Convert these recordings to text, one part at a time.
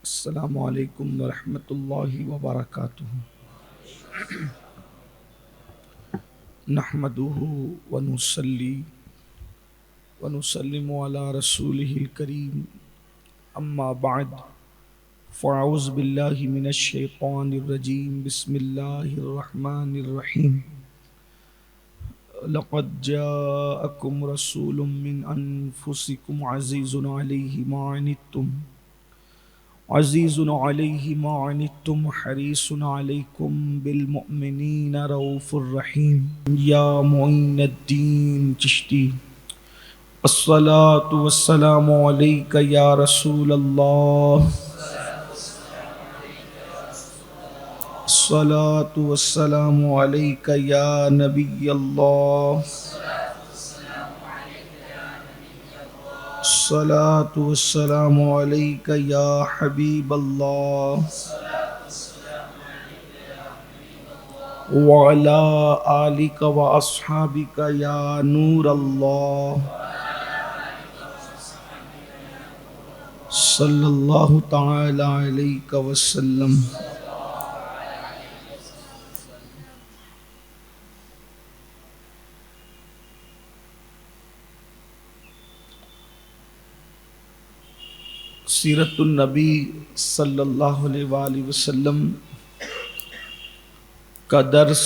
السلام علیکم ورحمۃ اللہ وبرکاتہ۔ نحمدہ ونصلی ونسلم علی رسولہ الکریم، اما بعد فاعوذ باللہ من الشیطان الرجیم، بسم اللہ الرحمن الرحیم۔ لقد جاءکم رسول من انفسکم عزیز علیہ ما عنتم عزیز علیہ ما عنتم حریص علیکم بالمؤمنین رؤوف الرحیم۔ یا معین الدین چشتی، الصلاۃ والسلام علیک یا رسول اللہ، الصلاۃ والسلام علیک یا نبی اللہ، الصلاۃ والسلام علیک یا حبیب اللہ، وعلی آلک واصحابک یا نور اللہ، صلی اللہ تعالی علیہ وسلم۔ سیرت النبی صلی اللہ علیہ وآلہ وسلم کا درس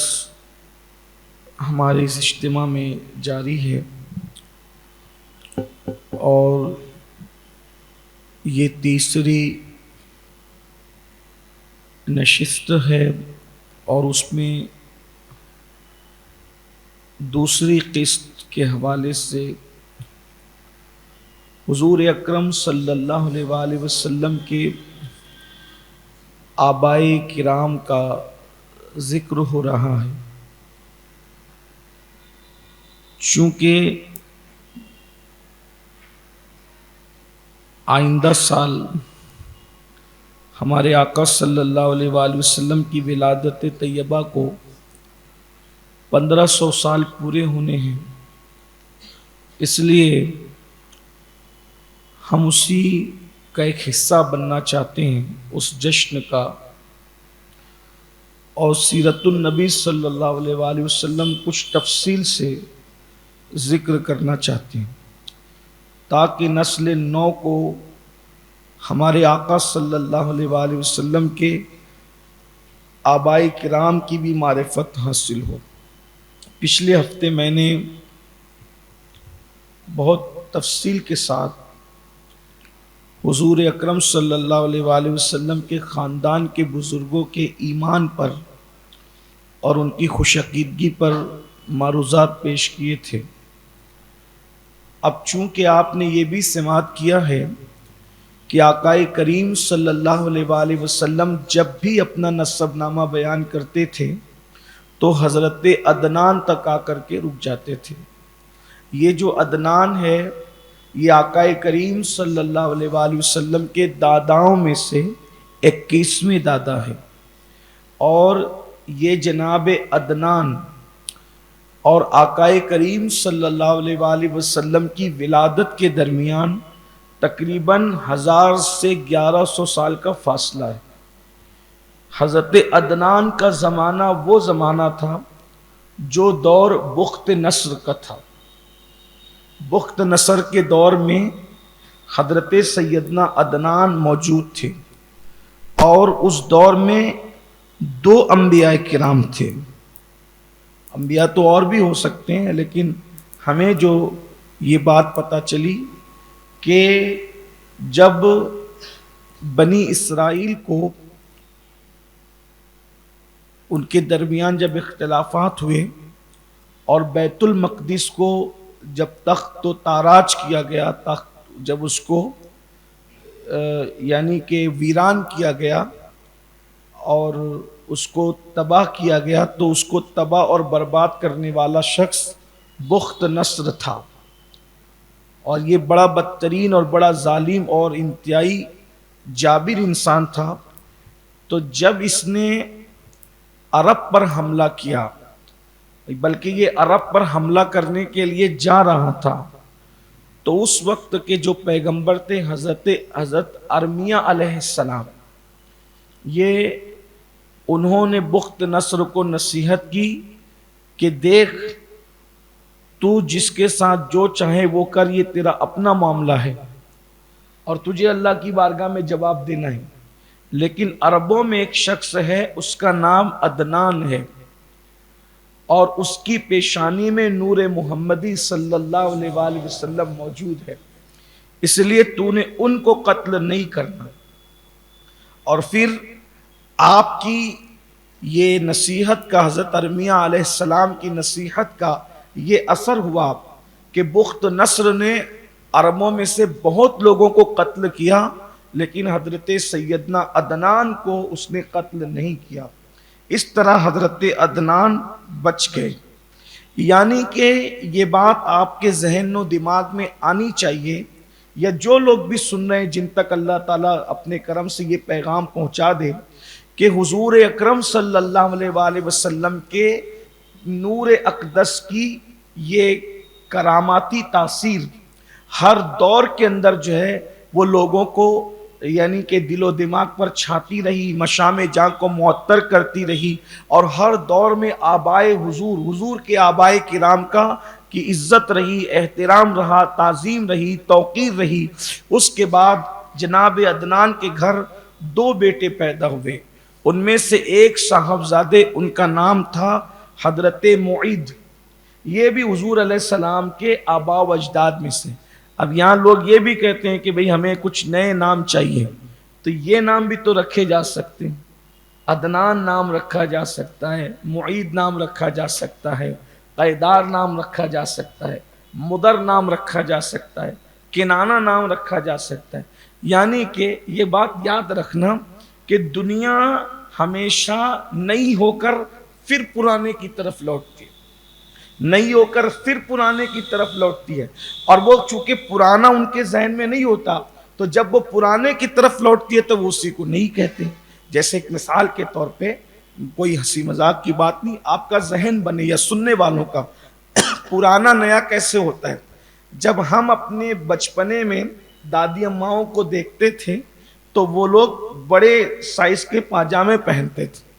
ہمارے اس اجتماع میں جاری ہے، اور یہ تیسری نشست ہے، اور اس میں دوسری قسط کے حوالے سے حضور اکرم صلی اللہ علیہ وآلہ وسلم کے آبائے کرام کا ذکر ہو رہا ہے، چونکہ آئندہ سال ہمارے آقا صلی اللہ علیہ وآلہ وسلم کی ولادت طیبہ کو 1500 سال پورے ہونے ہیں، اس لیے ہم اسی کا ایک حصہ بننا چاہتے ہیں، اس جشن کا، اور سیرت النبی صلی اللہ علیہ وآلہ وسلم کچھ تفصیل سے ذکر کرنا چاہتے ہیں، تاکہ نسل نو کو ہمارے آقا صلی اللہ علیہ وآلہ وسلم کے آبائی کرام کی بھی معرفت حاصل ہو۔ پچھلے ہفتے میں نے بہت تفصیل کے ساتھ حضور اکرم صلی اللہ علیہ وآلہ وسلم کے خاندان کے بزرگوں کے ایمان پر اور ان کی خوش عقیدگی پر معروضات پیش کیے تھے۔ اب چونکہ آپ نے یہ بھی سماعت کیا ہے کہ آقا کریم صلی اللہ علیہ وآلہ وسلم جب بھی اپنا نسب نامہ بیان کرتے تھے تو حضرت عدنان تک آ کر کے رک جاتے تھے۔ یہ جو عدنان ہے، یہ آقا کریم صلی اللہ علیہ وآلہ وسلم کے داداؤں میں سے 21ویں دادا ہے، اور یہ جناب عدنان اور آقا کریم صلی اللہ علیہ وآلہ وسلم کی ولادت کے درمیان تقریباً 1000 سے 1100 سال کا فاصلہ ہے۔ حضرت عدنان کا زمانہ وہ زمانہ تھا جو دور بخت نصر کا تھا۔ بخت نصر کے دور میں حضرت سیدنا عدنان موجود تھے، اور اس دور میں 2 انبیاء کرام تھے۔ انبیاء تو اور بھی ہو سکتے ہیں، لیکن ہمیں جو یہ بات پتہ چلی کہ جب بنی اسرائیل کو ان کے درمیان جب اختلافات ہوئے اور بیت المقدس کو جب تخت و تاراج کیا گیا، تخت جب اس کو یعنی کہ ویران کیا گیا اور اس کو تباہ کیا گیا، تو اس کو تباہ اور برباد کرنے والا شخص بخت نصر تھا، اور یہ بڑا بدترین اور بڑا ظالم اور انتہائی جابر انسان تھا۔ تو جب اس نے عرب پر حملہ کیا، بلکہ یہ عرب پر حملہ کرنے کے لیے جا رہا تھا، تو اس وقت کے جو پیغمبر تھے حضرت ارمیہ علیہ السلام، یہ انہوں نے بخت نصر کو نصیحت کی کہ دیکھ تو جس کے ساتھ جو چاہے وہ کر، یہ تیرا اپنا معاملہ ہے اور تجھے اللہ کی بارگاہ میں جواب دینا ہے، لیکن عربوں میں ایک شخص ہے، اس کا نام عدنان ہے، اور اس کی پیشانی میں نور محمدی صلی اللہ علیہ وآلہ وسلم موجود ہے، اس لیے تو نے ان کو قتل نہیں کرنا۔ اور پھر آپ کی یہ نصیحت کا، حضرت ارمیہ علیہ السلام کی نصیحت کا یہ اثر ہوا کہ بخت نصر نے عربوں میں سے بہت لوگوں کو قتل کیا، لیکن حضرت سیدنا عدنان کو اس نے قتل نہیں کیا۔ اس طرح حضرت عدنان بچ گئے۔ یعنی کہ یہ بات آپ کے ذہن و دماغ میں آنی چاہیے، یا جو لوگ بھی سن رہے ہیں جن تک اللہ تعالیٰ اپنے کرم سے یہ پیغام پہنچا دے کہ حضور اکرم صلی اللہ علیہ وآلہ وسلم کے نور اقدس کی یہ کراماتی تاثیر ہر دور کے اندر جو ہے وہ لوگوں کو یعنی کہ دل و دماغ پر چھاتی رہی، مشام جاں کو معطر کرتی رہی، اور ہر دور میں آبائے حضور کے آبائے کرام کی عزت رہی، احترام رہا، تعظیم رہی، توقیر رہی۔ اس کے بعد جناب عدنان کے گھر 2 بیٹے پیدا ہوئے، ان میں سے ایک صاحبزادے، ان کا نام تھا حضرت معید، یہ بھی حضور علیہ السلام کے آباء و اجداد میں سے۔ اب یہاں لوگ یہ بھی کہتے ہیں کہ بھئی ہمیں کچھ نئے نام چاہیے، تو یہ نام بھی تو رکھے جا سکتے ہیں، عدنان نام رکھا جا سکتا ہے، معید نام رکھا جا سکتا ہے، قیدار نام رکھا جا سکتا ہے، مدر نام رکھا جا سکتا ہے، کنانہ نام رکھا جا سکتا ہے۔ یعنی کہ یہ بات یاد رکھنا کہ دنیا ہمیشہ نئی ہو کر پھر پرانے کی طرف لوٹتی ہے، نئی ہو کر پھر پرانے کی طرف لوٹتی ہے، اور وہ چونکہ پرانا ان کے ذہن میں نہیں ہوتا، تو جب وہ پرانے کی طرف لوٹتی ہے تو وہ اسی کو نہیں کہتے۔ جیسے ایک مثال کے طور پہ، کوئی ہنسی مذاق کی بات نہیں، آپ کا ذہن بنے یا سننے والوں کا، پرانا نیا کیسے ہوتا ہے؟ جب ہم اپنے بچپنے میں دادی اماؤں کو دیکھتے تھے تو وہ لوگ بڑے سائز کے پاجامے پہنتے تھے،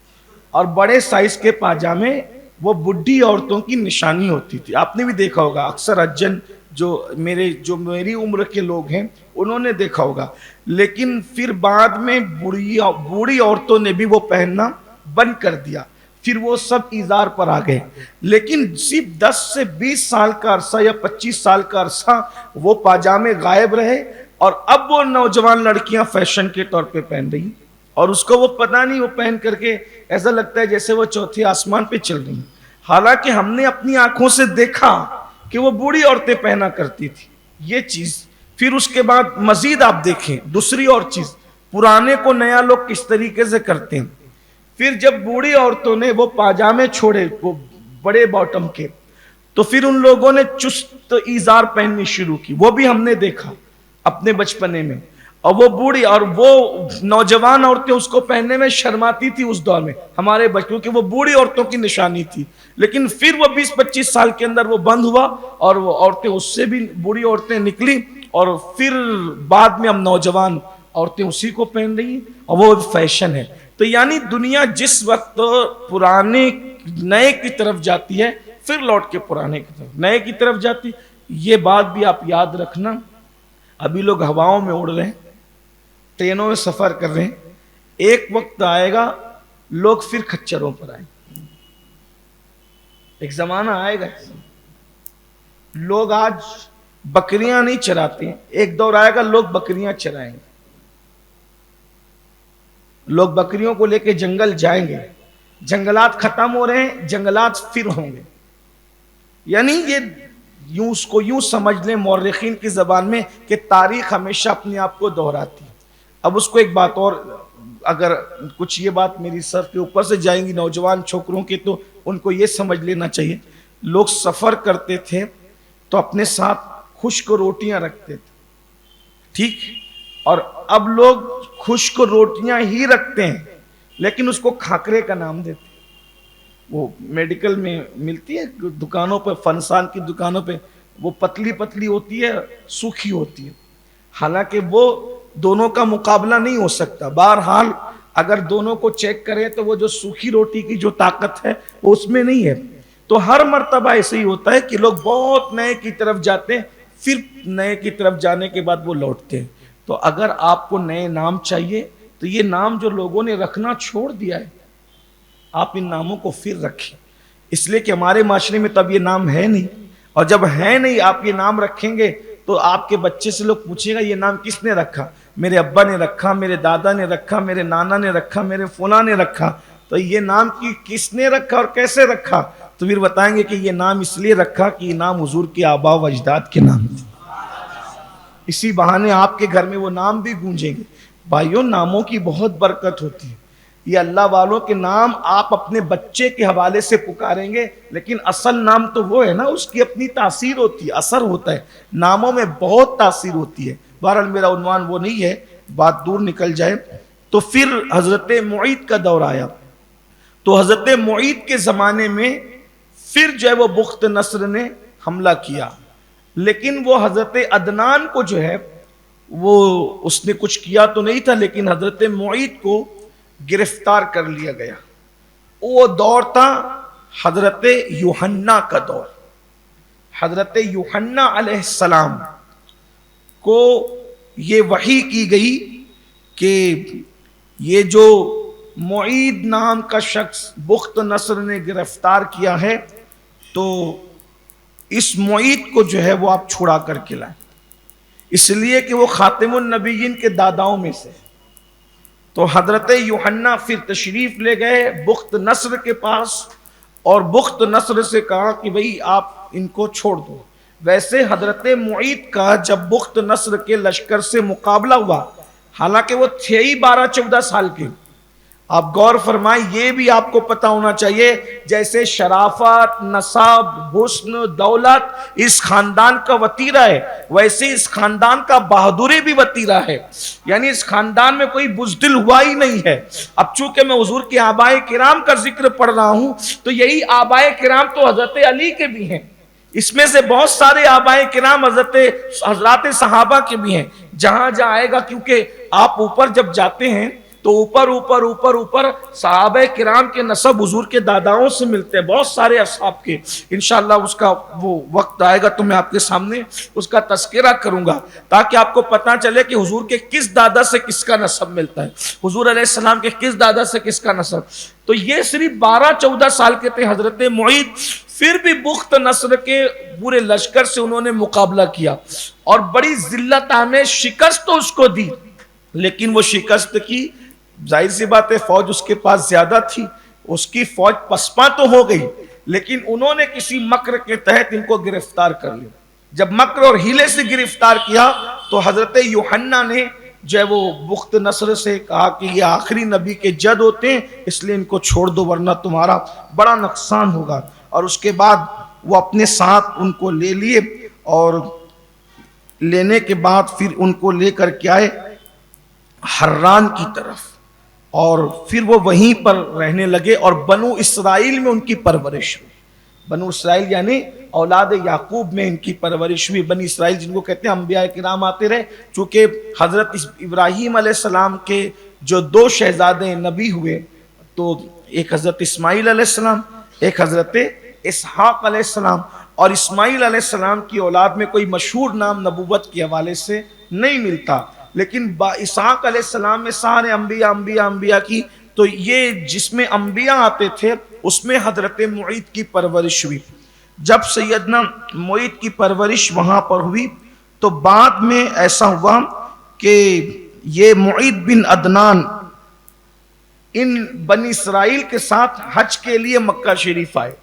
اور بڑے سائز کے پاجامے وہ بڈھی عورتوں کی نشانی ہوتی تھی۔ آپ نے بھی دیکھا ہوگا، اکثر اجن جو میری عمر کے لوگ ہیں انہوں نے دیکھا ہوگا، لیکن پھر بعد میں بوڑھی عورتوں نے بھی وہ پہننا بند کر دیا، پھر وہ سب ایزار پر آ گئے۔ لیکن صرف 10 سے 20 سال کا عرصہ یا 25 سال کا عرصہ وہ پاجامے غائب رہے، اور اب وہ نوجوان لڑکیاں فیشن کے طور پہ پہن رہی ہیں، اور اس کو وہ پتہ نہیں، وہ پہن کر کے ایسا لگتا ہے جیسے وہ چوتھے آسمان پہ چل رہی ہیں، حالانکہ ہم نے اپنی آنکھوں سے دیکھا کہ وہ بوڑھی عورتیں پہنا کرتی تھی یہ چیز۔ پھر اس کے بعد مزید آپ دیکھیں دوسری اور چیز، پرانے کو نیا لوگ کس طریقے سے کرتے ہیں۔ پھر جب بوڑھی عورتوں نے وہ پاجامے چھوڑے وہ بڑے باٹم کے، تو پھر ان لوگوں نے چست ایزار پہننی شروع کی، وہ بھی ہم نے دیکھا اپنے بچپنے میں، اور وہ بوڑھی اور وہ نوجوان عورتیں اس کو پہننے میں شرماتی تھی اس دور میں ہمارے بچوں کی، وہ بوڑھی عورتوں کی نشانی تھی۔ لیکن پھر وہ 20-25 سال کے اندر وہ بند ہوا، اور وہ عورتیں اس سے بھی بوڑھی عورتیں نکلی، اور پھر بعد میں ہم نوجوان عورتیں اسی کو پہن رہی ہیں، اور وہ فیشن ہے۔ تو یعنی دنیا جس وقت پرانے نئے کی طرف جاتی ہے، پھر لوٹ کے پرانے کی طرف نئے کی طرف جاتی۔ یہ بات بھی آپ یاد رکھنا، ابھی لوگ ہواؤں میں اڑ رہے ہیں، ٹرینوں میں سفر کر رہے ہیں، ایک وقت آئے گا لوگ پھر کھچروں پر آئیں گے، ایک زمانہ آئے گا، لوگ آج بکریاں نہیں چراتے ہیں، ایک دور آئے گا لوگ بکریاں چرائیں گے، لوگ بکریوں کو لے کے جنگل جائیں گے، جنگلات ختم ہو رہے ہیں، جنگلات پھر ہوں گے۔ یعنی یہ اس کو یوں سمجھ لیں مورخین کی زبان میں کہ تاریخ ہمیشہ اپنے آپ کو دہراتی ہے۔ اب اس کو ایک بات اور، اگر کچھ یہ بات میری سر کے اوپر سے جائیں گی نوجوان چھوکروں کے، تو ان کو یہ سمجھ لینا چاہیے، لوگ سفر کرتے تھے تو اپنے ساتھ خشک روٹیاں رکھتے تھے، ٹھیک، اور اب لوگ خشک روٹیاں ہی رکھتے ہیں لیکن اس کو کھاکرے کا نام دیتے ہیں۔ وہ میڈیکل میں ملتی ہے دکانوں پہ، فنسان کی دکانوں پہ وہ پتلی پتلی ہوتی ہے، سوکھی ہوتی ہے، حالانکہ وہ دونوں کا مقابلہ نہیں ہو سکتا. بہرحال اگر دونوں کو چیک کریں تو وہ جو سوکھی روٹی کی جو طاقت ہے وہ اس میں نہیں ہے. تو ہر مرتبہ ایسے ہی ہوتا ہے کہ لوگ بہت نئے کی طرف جاتے ہیں، پھر نئے کی طرف جانے کے بعد وہ لوٹتے ہیں. تو اگر آپ کو نئے نام چاہیے تو یہ نام جو لوگوں نے رکھنا چھوڑ دیا ہے، آپ ان ناموں کو پھر رکھیں. اس لیے کہ ہمارے معاشرے میں تب یہ نام ہے نہیں، اور جب ہے نہیں آپ یہ نام رکھیں گے تو آپ کے بچے سے لوگ پوچھیں گا یہ نام کس نے رکھا؟ میرے ابا نے رکھا، میرے دادا نے رکھا، میرے نانا نے رکھا، میرے فلاں نے رکھا. تو یہ نام کس نے رکھا اور کیسے رکھا؟ تو پھر بتائیں گے کہ یہ نام اس لیے رکھا کہ یہ نام حضور کے آبا و اجداد کے نام تھے. اسی بہانے آپ کے گھر میں وہ نام بھی گونجیں گے. بھائیوں، ناموں کی بہت برکت ہوتی ہے. یہ اللہ والوں کے نام آپ اپنے بچے کے حوالے سے پکاریں گے، لیکن اصل نام تو وہ ہے نا، اس کی اپنی تاثیر ہوتی ہے، اثر ہوتا ہے. ناموں میں بہت تاثیر ہوتی ہے. بہرحال میرا عنوان وہ نہیں ہے، بات دور نکل جائے. تو پھر حضرت معید کا دور آیا. تو حضرت معید کے زمانے میں پھر جو ہے وہ بخت نصر نے حملہ کیا، لیکن وہ حضرت عدنان کو جو ہے وہ اس نے کچھ کیا تو نہیں تھا، لیکن حضرت معید کو گرفتار کر لیا گیا. وہ دور تھا حضرت یوحنا کا دور. حضرت یوحنا علیہ السلام کو یہ وحی کی گئی کہ یہ جو معید نام کا شخص بخت نصر نے گرفتار کیا ہے تو اس معید کو جو ہے وہ آپ چھڑا کر کے لائیں، اس لیے کہ وہ خاتم النبیین کے داداؤں میں سے. تو حضرت یوحنا پھر تشریف لے گئے بخت نصر کے پاس اور بخت نصر سے کہا کہ بھئی آپ ان کو چھوڑ دو. ویسے حضرت معید کا جب بخت نصر کے لشکر سے مقابلہ ہوا، حالانکہ وہ تھے ہی 12-14 سال کے. آپ غور فرمائیں، یہ بھی آپ کو پتا ہونا چاہیے، جیسے شرافت، نسب، حسن، دولت اس خاندان کا وتیرہ ہے، ویسے اس خاندان کا بہادری بھی وتیرہ ہے. یعنی اس خاندان میں کوئی بزدل ہوا ہی نہیں ہے. اب چونکہ میں حضور کے آبائے کرام کا ذکر پڑھ رہا ہوں تو یہی آبائے کرام تو حضرت علی کے بھی ہیں. اس میں سے بہت سارے آبائے کرام حضرات صحابہ کے بھی ہیں. جہاں جہاں آئے گا، کیونکہ آپ اوپر جب جاتے ہیں تو اوپر صحابہ کرام کے نسب حضور کے داداؤں سے ملتے ہیں، بہت سارے اصحاب کے. انشاءاللہ اس کا وہ وقت آئے گا تو میں آپ کے سامنے اس کا تذکرہ کروں گا، تاکہ آپ کو پتہ چلے کہ حضور کے کس دادا سے کس کا نسب ملتا ہے، حضور علیہ السلام کے کس دادا سے کس کا نسب. تو یہ صرف 12-14 سال کے تھے حضرت معید. پھر بھی بخت نصر کے پورے لشکر سے انہوں نے مقابلہ کیا اور بڑی ذلت آمیز شکست تو اس کو دی، لیکن وہ شکست کی ظاہر سی بات ہے، فوج اس کے پاس زیادہ تھی، اس کی فوج پسپاں تو ہو گئی، لیکن انہوں نے کسی مکر کے تحت ان کو گرفتار کر لیا. جب مکر اور ہیلے سے گرفتار کیا تو حضرت یوحنا نے جو ہے وہ بخت نصر سے کہا کہ یہ آخری نبی کے جد ہوتے ہیں، اس لیے ان کو چھوڑ دو ورنہ تمہارا بڑا نقصان ہوگا. اور اس کے بعد وہ اپنے ساتھ ان کو لے لیے، اور لینے کے بعد پھر ان کو لے کر کے آئے حران کی طرف، اور پھر وہ وہیں پر رہنے لگے اور بنو اسرائیل میں ان کی پرورش ہوئی. بنو اسرائیل یعنی اولاد یعقوب میں ان کی پرورش ہوئی. بنی اسرائیل جن کو کہتے ہیں انبیاء کرام آتے رہے، چونکہ حضرت ابراہیم علیہ السلام کے جو 2 شہزادے نبی ہوئے، تو ایک حضرت اسماعیل علیہ السلام، ایک حضرت اسحاق علیہ السلام. اور اسماعیل علیہ السلام کی اولاد میں کوئی مشہور نام نبوت کے حوالے سے نہیں ملتا، لیکن اسحاق علیہ السلام میں سارے انبیاء کی. تو یہ جس میں انبیاء آتے تھے اس میں حضرت معید کی پرورش ہوئی. جب سیدنا معید کی پرورش وہاں پر ہوئی تو بعد میں ایسا ہوا کہ یہ معید بن عدنان ان بنی اسرائیل کے ساتھ حج کے لیے مکہ شریف آئے،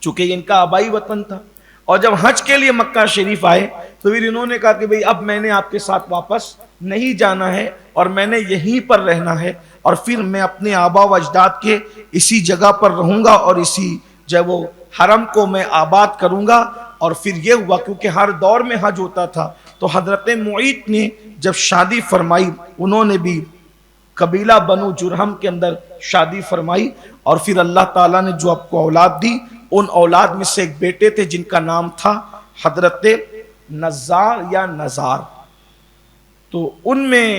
چونکہ ان کا آبائی وطن تھا. اور جب حج کے لیے مکہ شریف آئے تو پھر انہوں نے کہا کہ بھئی اب میں نے آپ کے ساتھ واپس نہیں جانا ہے اور میں نے یہیں پر رہنا ہے، اور پھر میں اپنے آبا و اجداد کے اسی جگہ پر رہوں گا اور اسی جو وہ حرم کو میں آباد کروں گا. اور پھر یہ ہوا کیونکہ ہر دور میں حج ہوتا تھا تو حضرت معید نے جب شادی فرمائی، انہوں نے بھی قبیلہ بنو جرہم کے اندر شادی فرمائی، اور پھر اللہ تعالیٰ نے جو آپ کو اولاد دی، ان اولاد میں سے ایک بیٹے تھے جن کا نام تھا حضرت نزار یا نزار. تو ان میں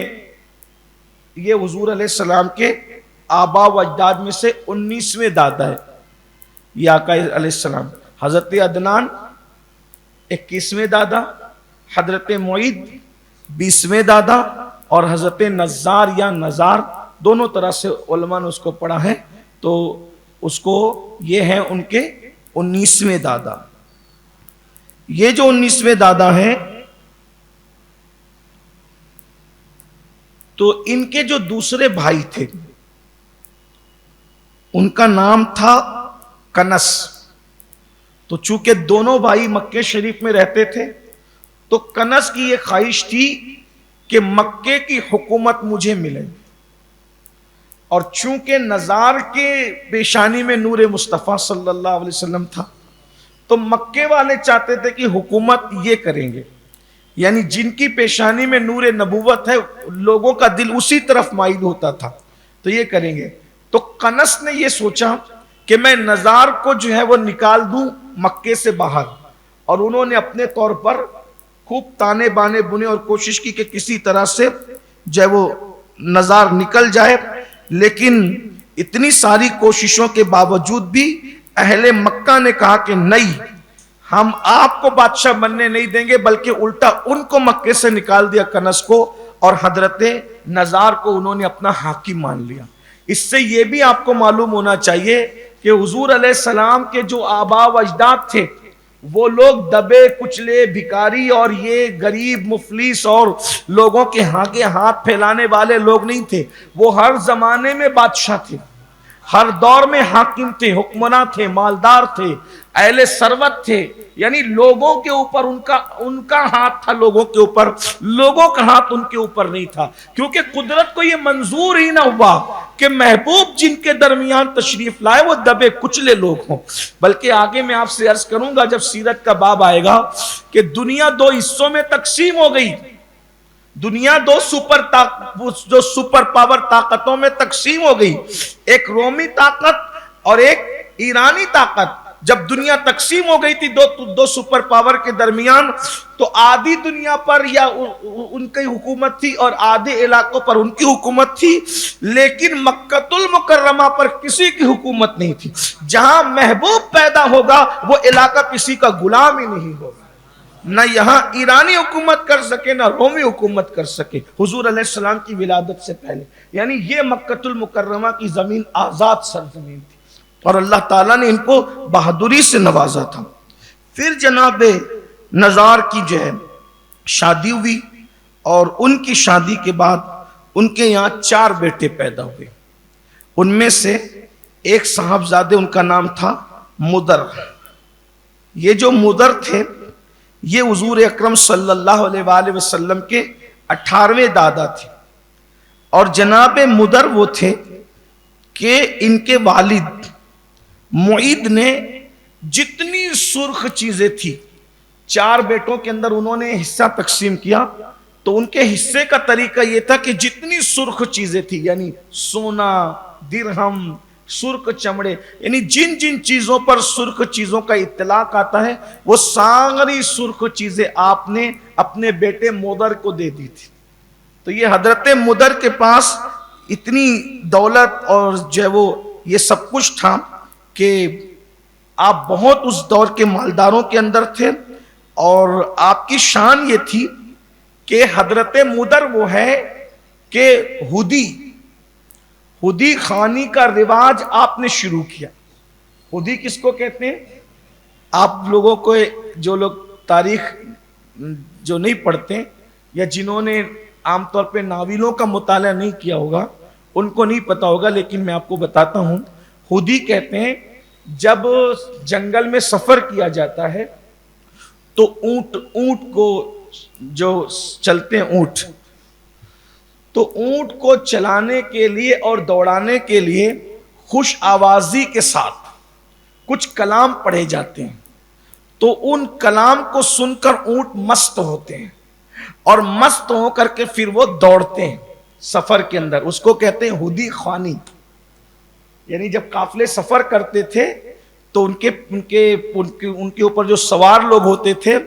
یہ حضور علیہ السلام کے آبا و اجداد میں سے 19ویں دادا ہے یہ آقا علیہ السلام. حضرت عدنان 21ویں دادا، حضرت معید 20ویں دادا، اور حضرت نزار یا نزار دونوں طرح سے علماء نے اس کو پڑھا ہے. تو اس کو یہ ہیں ان کے 19ویں دادا. یہ جو 19ویں دادا ہیں تو ان کے جو دوسرے بھائی تھے ان کا نام تھا کنس. تو چونکہ دونوں بھائی مکے شریف میں رہتے تھے تو کنس کی یہ خواہش تھی کہ مکے کی حکومت مجھے ملے، اور چونکہ نزار کے پیشانی میں نور مصطفیٰ صلی اللہ علیہ وسلم تھا تو مکے والے چاہتے تھے کہ حکومت یہ کریں گے، یعنی جن کی پیشانی میں نور نبوت ہے لوگوں کا دل اسی طرف مائل ہوتا تھا تو یہ کریں گے. تو کنس نے یہ سوچا کہ میں نزار کو جو ہے وہ نکال دوں مکے سے باہر، اور انہوں نے اپنے طور پر خوب تانے بانے بنے اور کوشش کی کہ کسی طرح سے جو ہے وہ نزار نکل جائے. لیکن اتنی ساری کوششوں کے باوجود بھی اہل مکہ نے کہا کہ نہیں، ہم آپ کو بادشاہ بننے نہیں دیں گے، بلکہ الٹا ان کو مکے سے نکال دیا کنس کو، اور حضرت نزار کو انہوں نے اپنا حاکم مان لیا. اس سے یہ بھی آپ کو معلوم ہونا چاہیے کہ حضور علیہ السلام کے جو آبا و اجداد تھے وہ لوگ دبے کچلے بھکاری اور یہ غریب مفلس اور لوگوں کے آگے ہاتھ پھیلانے والے لوگ نہیں تھے. وہ ہر زمانے میں بادشاہ تھے، ہر دور میں حاکم تھے، حکمراں تھے، مالدار تھے، اہل ثروت تھے. یعنی لوگوں کے اوپر ان کا ہاتھ تھا، لوگوں کے اوپر، لوگوں کا ہاتھ ان کے اوپر نہیں تھا. کیونکہ قدرت کو یہ منظور ہی نہ ہوا کہ محبوب جن کے درمیان تشریف لائے وہ دبے کچلے لوگ ہوں. بلکہ آگے میں آپ سے عرض کروں گا جب سیرت کا باب آئے گا کہ دنیا دو حصوں میں تقسیم ہو گئی. دنیا دو سپر پاور طاقتوں میں تقسیم ہو گئی، ایک رومی طاقت اور ایک ایرانی طاقت. جب دنیا تقسیم ہو گئی تھی دو سپر پاور کے درمیان تو آدھی دنیا پر یا ان کی حکومت تھی اور آدھے علاقوں پر ان کی حکومت تھی. لیکن مکۃ المکرمہ پر کسی کی حکومت نہیں تھی. جہاں محبوب پیدا ہوگا وہ علاقہ کسی کا غلام ہی نہیں ہوگا. نہ یہاں ایرانی حکومت کر سکے نہ رومی حکومت کر سکے حضور علیہ السلام کی ولادت سے پہلے. یعنی یہ مکۃ المکرمہ کی زمین آزاد سرزمین تھی اور اللہ تعالیٰ نے ان کو بہادری سے نوازا تھا. پھر جناب نزار کی جو ہے شادی ہوئی، اور ان کی شادی کے بعد ان کے یہاں 4 بیٹے پیدا ہوئے. ان میں سے ایک صاحبزادے ان کا نام تھا مدر. یہ جو مدر تھے یہ حضور اکرم صلی اللہ علیہ وآلہ وسلم کے 18ویں دادا تھے. اور جناب مدر وہ تھے کہ ان کے والد معید نے جتنی سرخ چیزیں تھی 4 بیٹوں کے اندر انہوں نے حصہ تقسیم کیا. تو ان کے حصے کا طریقہ یہ تھا کہ جتنی سرخ چیزیں تھی، یعنی سونا، درہم، سرخ چمڑے، یعنی جن جن چیزوں پر سرخ چیزوں کا اطلاق آتا ہے وہ ساری سرخ چیزیں آپ نے اپنے بیٹے مدر کو دے دی تھی. تو یہ حضرت مدر کے پاس اتنی دولت اور جو ہے وہ یہ سب کچھ تھا کہ آپ بہت اس دور کے مالداروں کے اندر تھے. اور آپ کی شان یہ تھی کہ حضرت مدر وہ ہے کہ ہدی خانی کا رواج آپ نے شروع کیا. ہدی کس کو کہتے ہیں؟ آپ لوگوں کو جو لوگ تاریخ جو نہیں پڑھتے یا جنہوں نے عام طور پہ ناولوں کا مطالعہ نہیں کیا ہوگا ان کو نہیں پتا ہوگا، لیکن میں آپ کو بتاتا ہوں. ہدی کہتے ہیں جب جنگل میں سفر کیا جاتا ہے تو اونٹ کو جو چلتے ہیں تو اونٹ کو چلانے کے لیے اور دوڑانے کے لیے خوش آوازی کے ساتھ کچھ کلام پڑھے جاتے ہیں. تو ان کلام کو سن کر اونٹ مست ہوتے ہیں اور مست ہو کر کے پھر وہ دوڑتے ہیں سفر کے اندر. اس کو کہتے ہیں ہدی خوانی. یعنی جب قافلے سفر کرتے تھے تو ان کے اوپر جو سوار لوگ ہوتے تھے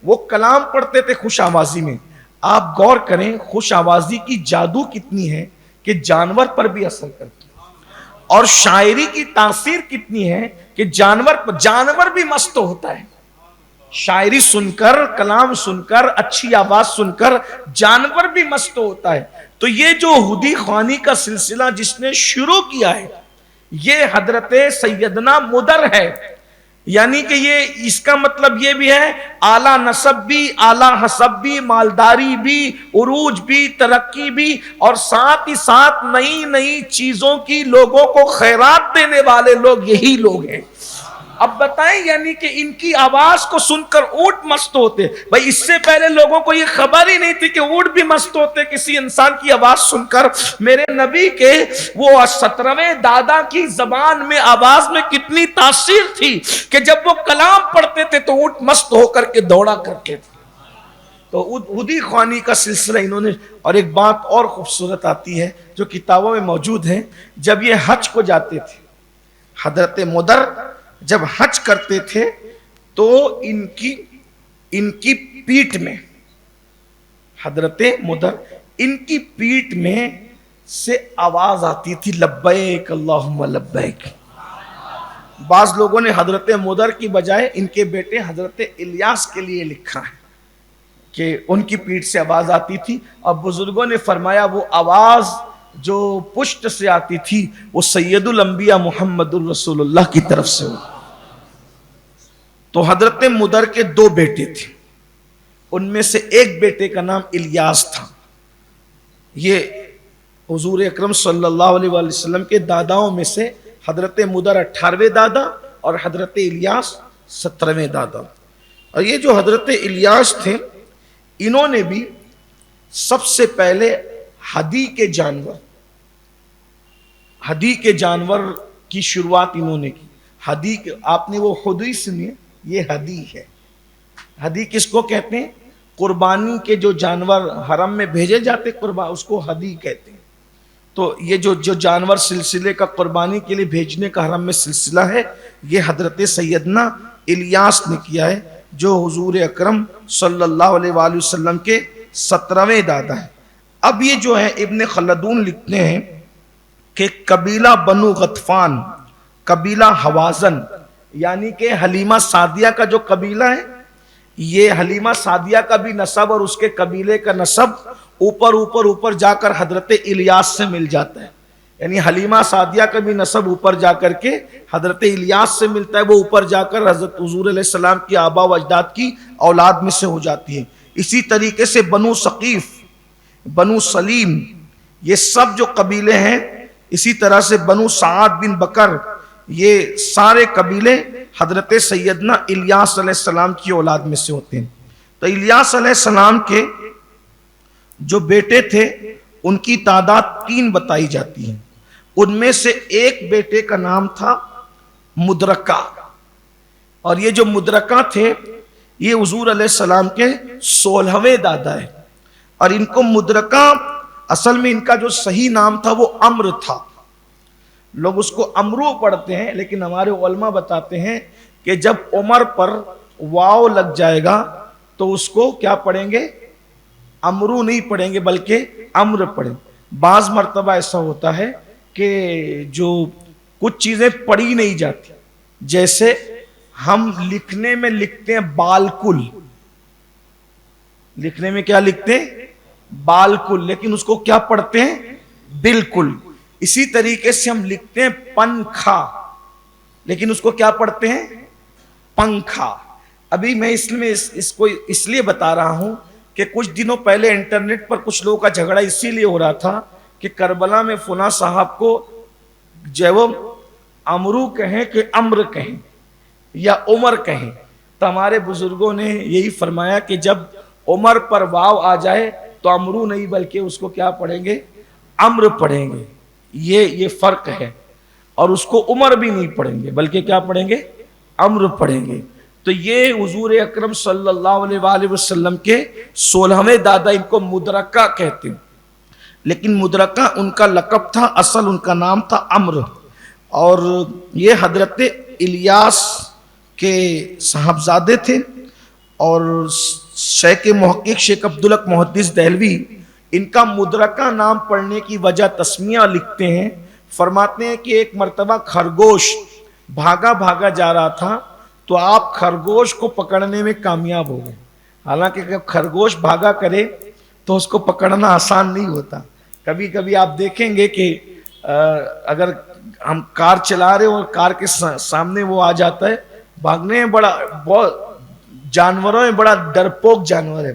وہ کلام پڑھتے تھے خوش آوازی میں. آپ غور کریں خوش آوازی کی جادو کتنی ہے کہ جانور پر بھی اثر کرتی ہے, اور شاعری کی تاثیر کتنی ہے کہ جانور بھی مست ہوتا ہے. شاعری سن کر, کلام سن کر, اچھی آواز سن کر جانور بھی مست ہوتا ہے. تو یہ جو ہدی خوانی کا سلسلہ جس نے شروع کیا ہے یہ حضرت سیدنا مدر ہے. یعنی کہ یہ اس کا مطلب یہ بھی ہے اعلیٰ نسب بھی, اعلیٰ حسب بھی, مالداری بھی, عروج بھی, ترقی بھی, اور ساتھ ہی ساتھ نئی نئی چیزوں کی لوگوں کو خیرات دینے والے لوگ یہی لوگ ہیں. اب بتائیں یعنی کہ ان کی آواز کو سن کر اونٹ مست ہوتے. بھائی اس سے پہلے لوگوں کو یہ خبر ہی نہیں تھی کہ اونٹ بھی مست ہوتے کسی انسان کی آواز سن کر. میرے نبی کے وہ 17ویں دادا کی زبان میں آواز میں کتنی تاثیر تھی کہ جب وہ کلام پڑھتے تھے تو اونٹ مست ہو کر کے دوڑا کرتے تھے. تو ہدی خوانی کا سلسلہ انہوں نے. اور ایک بات اور خوبصورت آتی ہے جو کتابوں میں موجود ہے, جب یہ حج کو جاتے تھے حضرت مدر جب حج کرتے تھے تو ان کی پیٹھ میں, حضرت مدر ان کی پیٹھ میں سے آواز آتی تھی لبیک اللہم لبیک. بعض لوگوں نے حضرت مدر کی بجائے ان کے بیٹے حضرت الیاس کے لیے لکھا ہے کہ ان کی پیٹھ سے آواز آتی تھی. اب بزرگوں نے فرمایا وہ آواز جو پشت سے آتی تھی وہ سید الانبیاء محمد الرسول اللہ کی طرف سے ہو. تو حضرت مدر کے 2 بیٹے تھے, ان میں سے ایک بیٹے کا نام الیاس تھا. یہ حضور اکرم صلی اللہ علیہ وآلہ وسلم کے داداؤں میں سے حضرت مدر 18ویں دادا اور حضرت الیاس 17ویں دادا. اور یہ جو حضرت الیاس تھے انہوں نے بھی سب سے پہلے ہدی کے جانور کی شروعات انہوں نے کی. ہدی آپ نے وہ ہدی سنی, یہ ہدی ہے. ہدی کس کو کہتے ہیں؟ قربانی کے جو جانور حرم میں بھیجے جاتے اس کو ہدی کہتے ہیں. تو یہ جو جانور سلسلے کا قربانی کے لیے بھیجنے کا حرم میں سلسلہ ہے یہ حضرت سیدنا الیاس نے کیا ہے جو حضور اکرم صلی اللہ علیہ وآلہ وسلم کے 17ویں دادا ہے. اب یہ جو ہے ابن خلدون لکھتے ہیں کہ قبیلہ بنو غطفان, قبیلہ حوازن, یعنی کہ حلیمہ سعدیہ کا جو قبیلہ ہے یہ حلیمہ سعدیہ کا بھی نسب اور اس کے قبیلے کا نسب اوپر جا کر حضرت الیاس سے مل جاتا ہے. یعنی حلیمہ سعدیہ کا بھی نسب اوپر جا کر کے حضرت الیاس سے ملتا ہے, وہ اوپر جا کر حضرت حضور علیہ السلام کی آبا و اجداد کی اولاد میں سے ہو جاتی ہے. اسی طریقے سے بنو ثقیف, بنو سلیم, یہ سب جو قبیلے ہیں, اسی طرح سے بنو سعد بن بکر, یہ سارے قبیلے حضرت سیدنا الیاس علیہ السلام کی اولاد میں سے ہوتے ہیں. تو الیاس علیہ السلام کے جو بیٹے تھے ان کی تعداد 3 بتائی جاتی ہے. ان میں سے ایک بیٹے کا نام تھا مدرکہ, اور یہ جو مدرکہ تھے یہ حضور علیہ السلام کے 16ویں دادا ہے. اور ان کو مدرکہ, اصل میں ان کا جو صحیح نام تھا وہ امر تھا. لوگ اس کو امرو پڑھتے ہیں, لیکن ہمارے علماء بتاتے ہیں کہ جب عمر پر واو لگ جائے گا تو اس کو کیا پڑھیں گے؟ امرو نہیں پڑھیں گے بلکہ امر پڑھیں. بعض مرتبہ ایسا ہوتا ہے کہ جو کچھ چیزیں پڑھی نہیں جاتی, جیسے ہم لکھنے میں لکھتے ہیں بالکل, لکھنے میں کیا لکھتے ہیں؟ بالکل, لیکن اس کو کیا پڑھتے ہیں؟ بالکل. اسی طریقے سے ہم لکھتے ہیں پنکھا, لیکن اس کو کیا پڑھتے ہیں؟ پنکھا. ابھی میں اس کو اس لیے بتا رہا ہوں کہ کچھ دنوں پہلے انٹرنیٹ پر کچھ لوگوں کا جھگڑا اسی لیے ہو رہا تھا کہ کربلا میں فلاں صاحب کو جو وہ امرو کہیں کہ امر کہیں یا عمر کہیں. تو ہمارے بزرگوں نے یہی فرمایا کہ جب عمر پر واو آ جائے تو امرو نہیں بلکہ اس کو کیا پڑھیں گے؟ امر پڑھیں گے. یہ فرق ہے. اور اس کو عمر بھی نہیں پڑھیں گے بلکہ کیا پڑھیں گے؟ امر پڑھیں گے. تو یہ حضور اکرم صلی اللہ علیہ وآلہ وسلم کے 16ویں دادا, ان کو مدرکہ کہتے ہیں. لیکن مدرکہ ان کا لقب تھا, اصل ان کا نام تھا امر. اور یہ حضرت الیاس کے صاحبزادے تھے، اور شیخ محقق شیخ عبدالحق محدث دہلوی ان کا مدرکہ نام پڑھنے کی وجہ تسمیہ لکھتے ہیں، فرماتے ہیں کہ ایک مرتبہ خرگوش بھاگا بھاگا جا رہا تھا تو آپ خرگوش کو پکڑنے میں کامیاب ہو گئے۔ حالانکہ جب خرگوش بھاگا کرے تو اس کو پکڑنا آسان نہیں ہوتا۔ کبھی کبھی آپ دیکھیں گے کہ اگر ہم کار چلا رہے اور کار کے سامنے وہ آ جاتا ہے، بھاگنے میں بہت جانوروں میں بڑا ڈرپوک جانور ہے،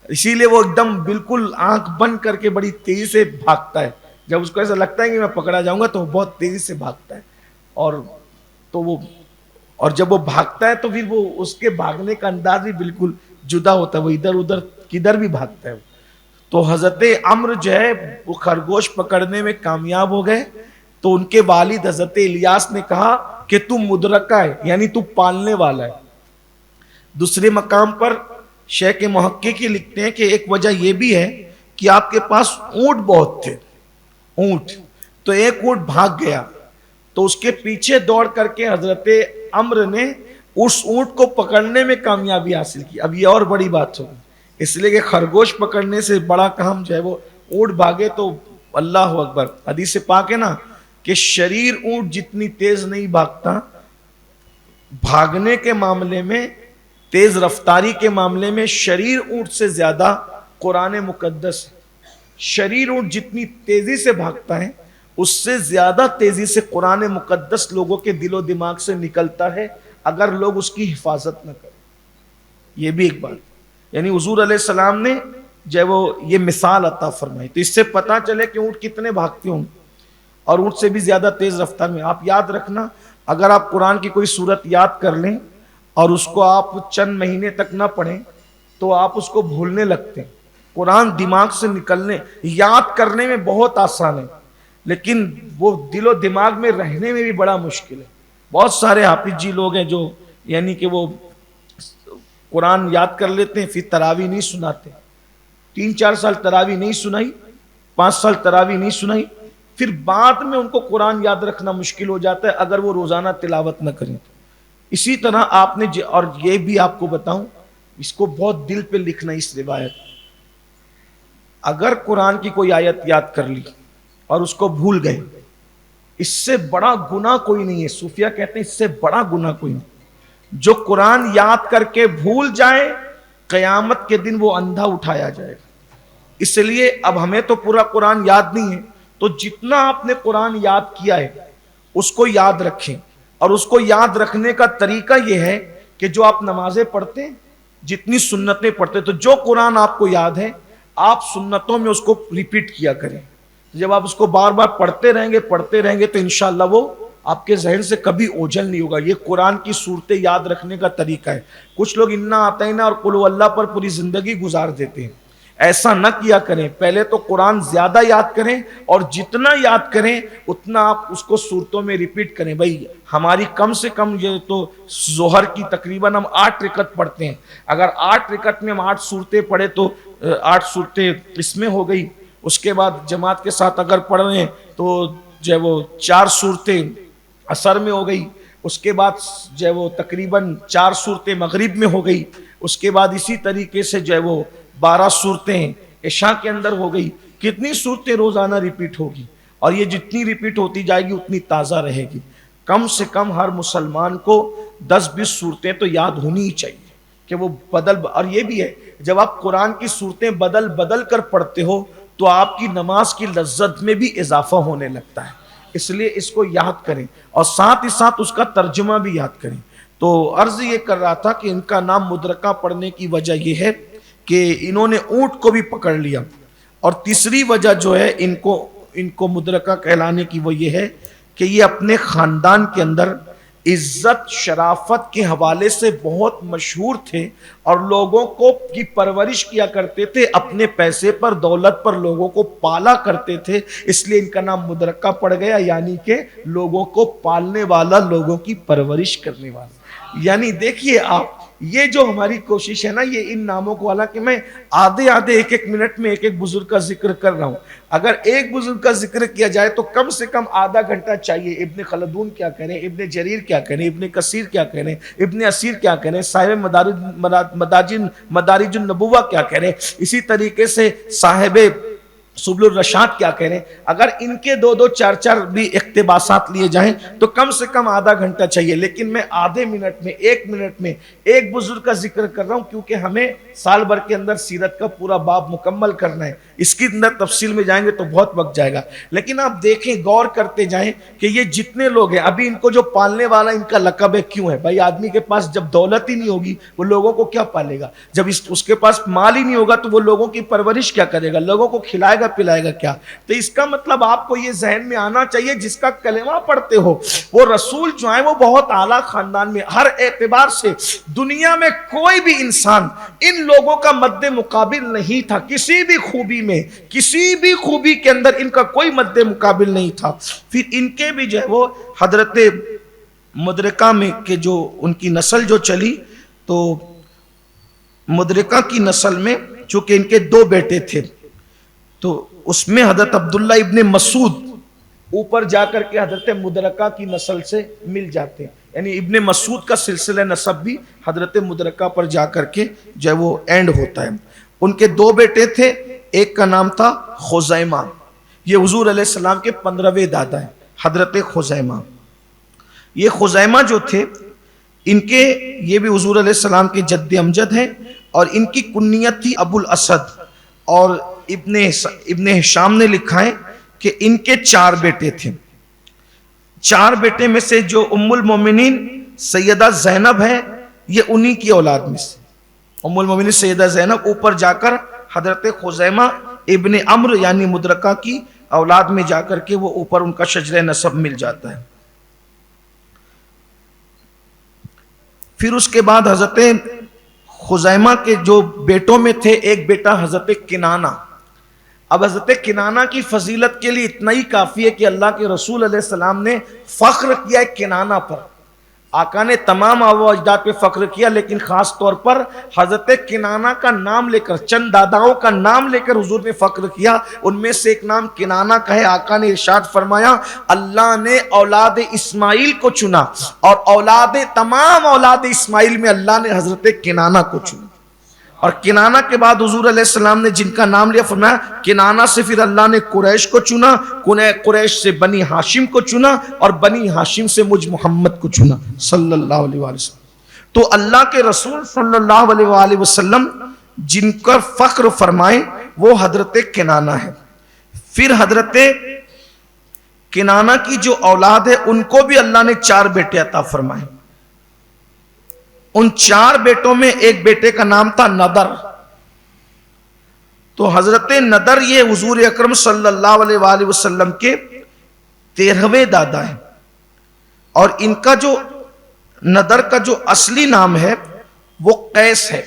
اسی لیے وہ ایک دم بالکل آنکھ بند کر کے بڑی تیزی سے بھاگتا ہے۔ جب اس کو ایسا لگتا ہے کہ میں پکڑا جاؤں گا تو وہ بہت تیزی سے بھاگتا ہے، اور جب وہ بھاگتا ہے تو پھر وہ اس کے بھاگنے کا انداز بھی بالکل جدا ہوتا ہے، وہ ادھر ادھر کدھر بھی بھاگتا ہے۔ تو حضرت عمرو جو ہے وہ خرگوش پکڑنے میں کامیاب ہو گئے، تو ان کے والد حضرت الیاس نے کہا کہ تو مدرکہ ہے، یعنی تو پالنے والا ہے۔ دوسرے مقام پر شیخ محقق کی لکھتے ہیں کہ ایک وجہ یہ بھی ہے کہ آپ کے پاس اونٹ بہت تھے، اونٹ، تو ایک اونٹ بھاگ گیا تو اس کے پیچھے دوڑ کر کے حضرت عمرو نے اس اونٹ کو پکڑنے میں کامیابی حاصل کی۔ اب یہ اور بڑی بات ہوگی، اس لیے کہ خرگوش پکڑنے سے بڑا کام جو ہے وہ اونٹ بھاگے تو اللہ اکبر۔ حدیث پاک ہے نا کہ شریر اونٹ جتنی تیز نہیں بھاگتا، بھاگنے کے معاملے میں، تیز رفتاری کے معاملے میں شریر اونٹ سے زیادہ قرآن مقدس ہے۔ شریر اونٹ جتنی تیزی سے بھاگتا ہے اس سے زیادہ تیزی سے قرآن مقدس لوگوں کے دل و دماغ سے نکلتا ہے اگر لوگ اس کی حفاظت نہ کریں۔ یہ بھی ایک بات، یعنی حضور علیہ السلام نے جو وہ یہ مثال عطا فرمائی، تو اس سے پتہ چلے کہ اونٹ کتنے بھاگتے ہوں، اور اونٹ سے بھی زیادہ تیز رفتار میں۔ آپ یاد رکھنا، اگر آپ قرآن کی کوئی سورت یاد کر لیں اور اس کو آپ چند مہینے تک نہ پڑھیں تو آپ اس کو بھولنے لگتے ہیں۔ قرآن دماغ سے نکلنے، یاد کرنے میں بہت آسان ہے، لیکن وہ دل و دماغ میں رہنے میں بھی بڑا مشکل ہے۔ بہت سارے حافظ جی لوگ ہیں جو یعنی کہ وہ قرآن یاد کر لیتے ہیں، پھر تراویح نہیں سناتے، 3-4 سال تراویح نہیں سنائی، 5 سال تراویح نہیں سنائی، پھر بعد میں ان کو قرآن یاد رکھنا مشکل ہو جاتا ہے اگر وہ روزانہ تلاوت نہ کریں۔ اسی طرح آپ نے اور یہ بھی آپ کو بتاؤں، اس کو بہت دل پہ لکھنا، اس روایت، اگر قرآن کی کوئی آیت یاد کر لی اور اس کو بھول گئے، اس سے بڑا گناہ کوئی نہیں ہے۔ صوفیہ کہتے ہیں اس سے بڑا گناہ کوئی نہیں۔ جو قرآن یاد کر کے بھول جائے، قیامت کے دن وہ اندھا اٹھایا جائے گا۔ اس لیے اب ہمیں تو پورا قرآن یاد نہیں ہے، تو جتنا آپ نے قرآن یاد کیا ہے اس کو یاد رکھیں، اور اس کو یاد رکھنے کا طریقہ یہ ہے کہ جو آپ نمازیں پڑھتے ہیں، جتنی سنتیں پڑھتے ہیں، تو جو قرآن آپ کو یاد ہے آپ سنتوں میں اس کو ریپیٹ کیا کریں۔ جب آپ اس کو بار بار پڑھتے رہیں گے تو انشاءاللہ وہ آپ کے ذہن سے کبھی اوجھل نہیں ہوگا۔ یہ قرآن کی صورتیں یاد رکھنے کا طریقہ ہے۔ کچھ لوگ انا اعطینا اور قل هو اللہ پر پوری زندگی گزار دیتے ہیں، ایسا نہ کیا کریں۔ پہلے تو قرآن زیادہ یاد کریں، اور جتنا یاد کریں اتنا آپ اس کو صورتوں میں ریپیٹ کریں۔ بھائی ہماری کم سے کم یہ تو ظہر کی تقریباً ہم 8 رکعت پڑھتے ہیں، اگر 8 رکعت میں ہم 8 صورتیں پڑھے تو 8 صورتیں اس میں ہو گئی۔ اس کے بعد جماعت کے ساتھ اگر پڑھ رہے ہیں تو جو وہ 4 صورتیں عصر میں ہو گئی، اس کے بعد جو وہ تقریباً 4 صورتیں مغرب میں ہو گئی، اس کے بعد اسی طریقے سے جو وہ 12 صورتیں عشاء کے اندر ہو گئی۔ کتنی صورتیں روزانہ ریپیٹ ہوگی، اور یہ جتنی ریپیٹ ہوتی جائے گی اتنی تازہ رہے گی۔ کم سے کم ہر مسلمان کو 10-20 صورتیں تو یاد ہونی ہی چاہیے کہ وہ اور یہ بھی ہے جب آپ قرآن کی صورتیں بدل کر پڑھتے ہو تو آپ کی نماز کی لذت میں بھی اضافہ ہونے لگتا ہے۔ اس لیے اس کو یاد کریں، اور ساتھ ہی ساتھ اس کا ترجمہ بھی یاد کریں۔ تو عرض یہ کر رہا تھا کہ ان کا نام مدرکہ پڑھنے کی وجہ یہ ہے کہ انہوں نے اونٹ کو بھی پکڑ لیا، اور تیسری وجہ جو ہے ان کو مدرکہ کہلانے کی وہ یہ ہے کہ یہ اپنے خاندان کے اندر عزت شرافت کے حوالے سے بہت مشہور تھے، اور لوگوں کو کی پرورش کیا کرتے تھے، اپنے پیسے پر دولت پر لوگوں کو پالا کرتے تھے، اس لیے ان کا نام مدرکہ پڑ گیا، یعنی کہ لوگوں کو پالنے والا، لوگوں کی پرورش کرنے والا۔ یعنی دیکھیے آپ یہ جو ہماری کوشش ہے نا، یہ ان ناموں کو، حالانکہ میں آدھے ایک ایک منٹ میں ایک ایک بزرگ کا ذکر کر رہا ہوں، اگر ایک بزرگ کا ذکر کیا جائے تو کم سے کم آدھا گھنٹہ چاہیے۔ ابن خلدون کیا کہہ رہے ہیں، ابن جریر کیا کہہ رہے ہیں، ابن کثیر کیا کہہ رہے ہیں، ابن اسیر کیا کہہ رہے ہیں، صاحب مدارج النبوہ کیا کہہ رہے ہیں، اسی طریقے سے صاحب سبل الرشاد کیا کہہ رہے ہیں۔ اگر ان کے دو چار بھی اقتباسات لیے جائیں تو کم سے کم آدھا گھنٹہ چاہیے، لیکن میں آدھے منٹ میں، ایک منٹ میں ایک بزرگ کا ذکر کر رہا ہوں، کیونکہ ہمیں سال بھر کے اندر سیرت کا پورا باب مکمل کرنا ہے۔ اس کی اندر تفصیل میں جائیں گے تو بہت وقت جائے گا، لیکن آپ دیکھیں، غور کرتے جائیں کہ یہ جتنے لوگ ہیں، ابھی ان کو جو پالنے والا ان کا لقب ہے کیوں ہے؟ بھائی آدمی کے پاس جب دولت ہی نہیں ہوگی وہ لوگوں کو کیا پالے گا؟ جب اس کے پاس مال ہی نہیں ہوگا تو وہ لوگوں کی پرورش کیا کرے گا؟ لوگوں کو کھلائے گا پلائے گا کیا؟ تو اس کا مطلب آپ کو یہ ذہن میں آنا چاہیے، جس کا کلمہ پڑھتے ہو وہ رسول جو ہیں وہ بہت اعلیٰ خاندان میں، ہر اعتبار سے دنیا میں کوئی بھی انسان ان لوگوں کا مد مقابل نہیں تھا، کسی بھی خوبی میں، کسی بھی خوبی کے اندر ان کا کوئی مد مقابل نہیں تھا۔ پھر ان کے بھی جو ہے وہ حضرت مدرکہ میں کہ جو ان کی نسل جو چلی، تو مدرکہ کی نسل میں چونکہ ان کے 2 بیٹے تھے، تو اس میں حضرت عبداللہ ابن مسعود اوپر جا کر کے حضرت مدرکہ کی نسل سے مل جاتے ہیں، یعنی ابن مسعود کا سلسلہ نسب بھی حضرت مدرکہ پر جا کر کے جو ہے وہ اینڈ ہوتا ہے۔ ان کے 2 بیٹے تھے، ایک کا نام تھا خزیمہ، یہ حضور علیہ السلام کے 15ویں دادا ہیں، حضرت خزیمہ۔ یہ خزیمہ جو تھے، ان کے یہ بھی حضور علیہ السلام کے جد امجد ہیں، اور ان کی کنیت تھی ابو الاسد، اور ابن ہشام نے لکھا ہے کہ ان کے 4 بیٹے تھے۔ 4 بیٹے میں سے جو ام المومنین سیدہ زینب ہے، یہ انہی کی اولاد میں سے، ام المومنین سیدہ زینب، اوپر جا کر حضرت خزیمہ ابن عمرو یعنی مدرکہ کی اولاد میں جا کر کے وہ اوپر ان کا شجرہ نسب مل جاتا ہے۔ پھر اس کے بعد حضرت خزیمہ کے جو بیٹوں میں تھے، ایک بیٹا حضرت کنانہ۔ اب حضرت کنانہ کی فضیلت کے لیے اتنا ہی کافی ہے کہ اللہ کے رسول علیہ السلام نے فخر کیا ہے کنانہ پر۔ آقا نے تمام آباء و اجداد پہ فخر کیا، لیکن خاص طور پر حضرت کنانہ کا نام لے کر، چند داداؤں کا نام لے کر حضور نے فخر کیا۔ ان میں سے ایک نام کنانہ کا ہے۔ آقا نے ارشاد فرمایا، اللہ نے اولاد اسماعیل کو چنا، اور تمام اولاد اسماعیل میں اللہ نے حضرت کنانہ کو چنا، اور کنانہ کے بعد حضور علیہ السلام نے جن کا نام لیا، فرمایا کنانہ سے پھر اللہ نے قریش کو چنا، قریش سے بنی ہاشم کو چنا، اور بنی ہاشم سے مجھ محمد کو چنا صلی اللہ علیہ وآلہ وسلم۔ تو اللہ کے رسول صلی اللہ علیہ وآلہ وسلم جن کا فخر فرمائے وہ حضرت کنانہ ہے۔ پھر حضرت کنانہ کی جو اولاد ہے ان کو بھی اللہ نے 4 بیٹے عطا فرمائے۔ ان 4 بیٹوں میں ایک بیٹے کا نام تھا نضر۔ تو حضرت نضر یہ حضور اکرم صلی اللہ علیہ وآلہ وسلم کے 13ویں دادا ہیں، اور ان کا جو نضر کا جو اصلی نام ہے وہ قیس ہے۔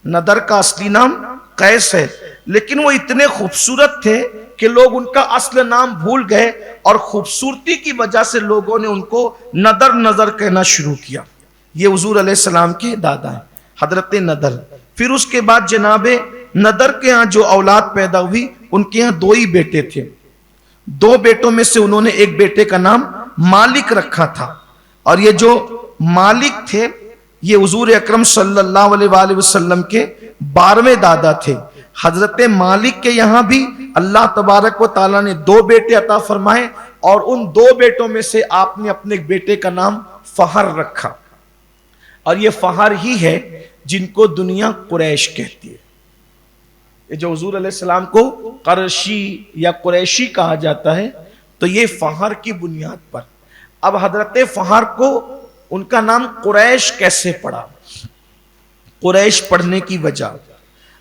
نضر کا اصلی نام قیس ہے، لیکن وہ اتنے خوبصورت تھے کہ لوگ ان کا اصل نام بھول گئے، اور خوبصورتی کی وجہ سے لوگوں نے ان کو نضر کہنا شروع کیا۔ یہ حضور علیہ السلام کے دادا ہیں حضرت نضر۔ پھر اس کے بعد جناب نضر کے ہاں جو اولاد پیدا ہوئی، ان کے ہاں 2 ہی بیٹے تھے۔ 2 بیٹوں میں سے انہوں نے ایک بیٹے کا نام مالک رکھا تھا، اور یہ جو مالک تھے یہ حضور اکرم صلی اللہ علیہ وآلہ وسلم کے 12ویں دادا تھے۔ حضرت مالک کے یہاں بھی اللہ تبارک و تعالیٰ نے 2 بیٹے عطا فرمائے، اور ان 2 بیٹوں میں سے آپ نے اپنے ایک بیٹے کا نام فہر رکھا، اور یہ فہر ہی ہے جن کو دنیا قریش کہتی ہے۔ یہ جو حضور علیہ السلام کو قرشی یا قریشی کہا جاتا ہے، تو یہ فہر کی بنیاد پر۔ اب حضرت فہر کو ان کا نام قریش کیسے پڑا؟ قریش پڑھنے کی وجہ،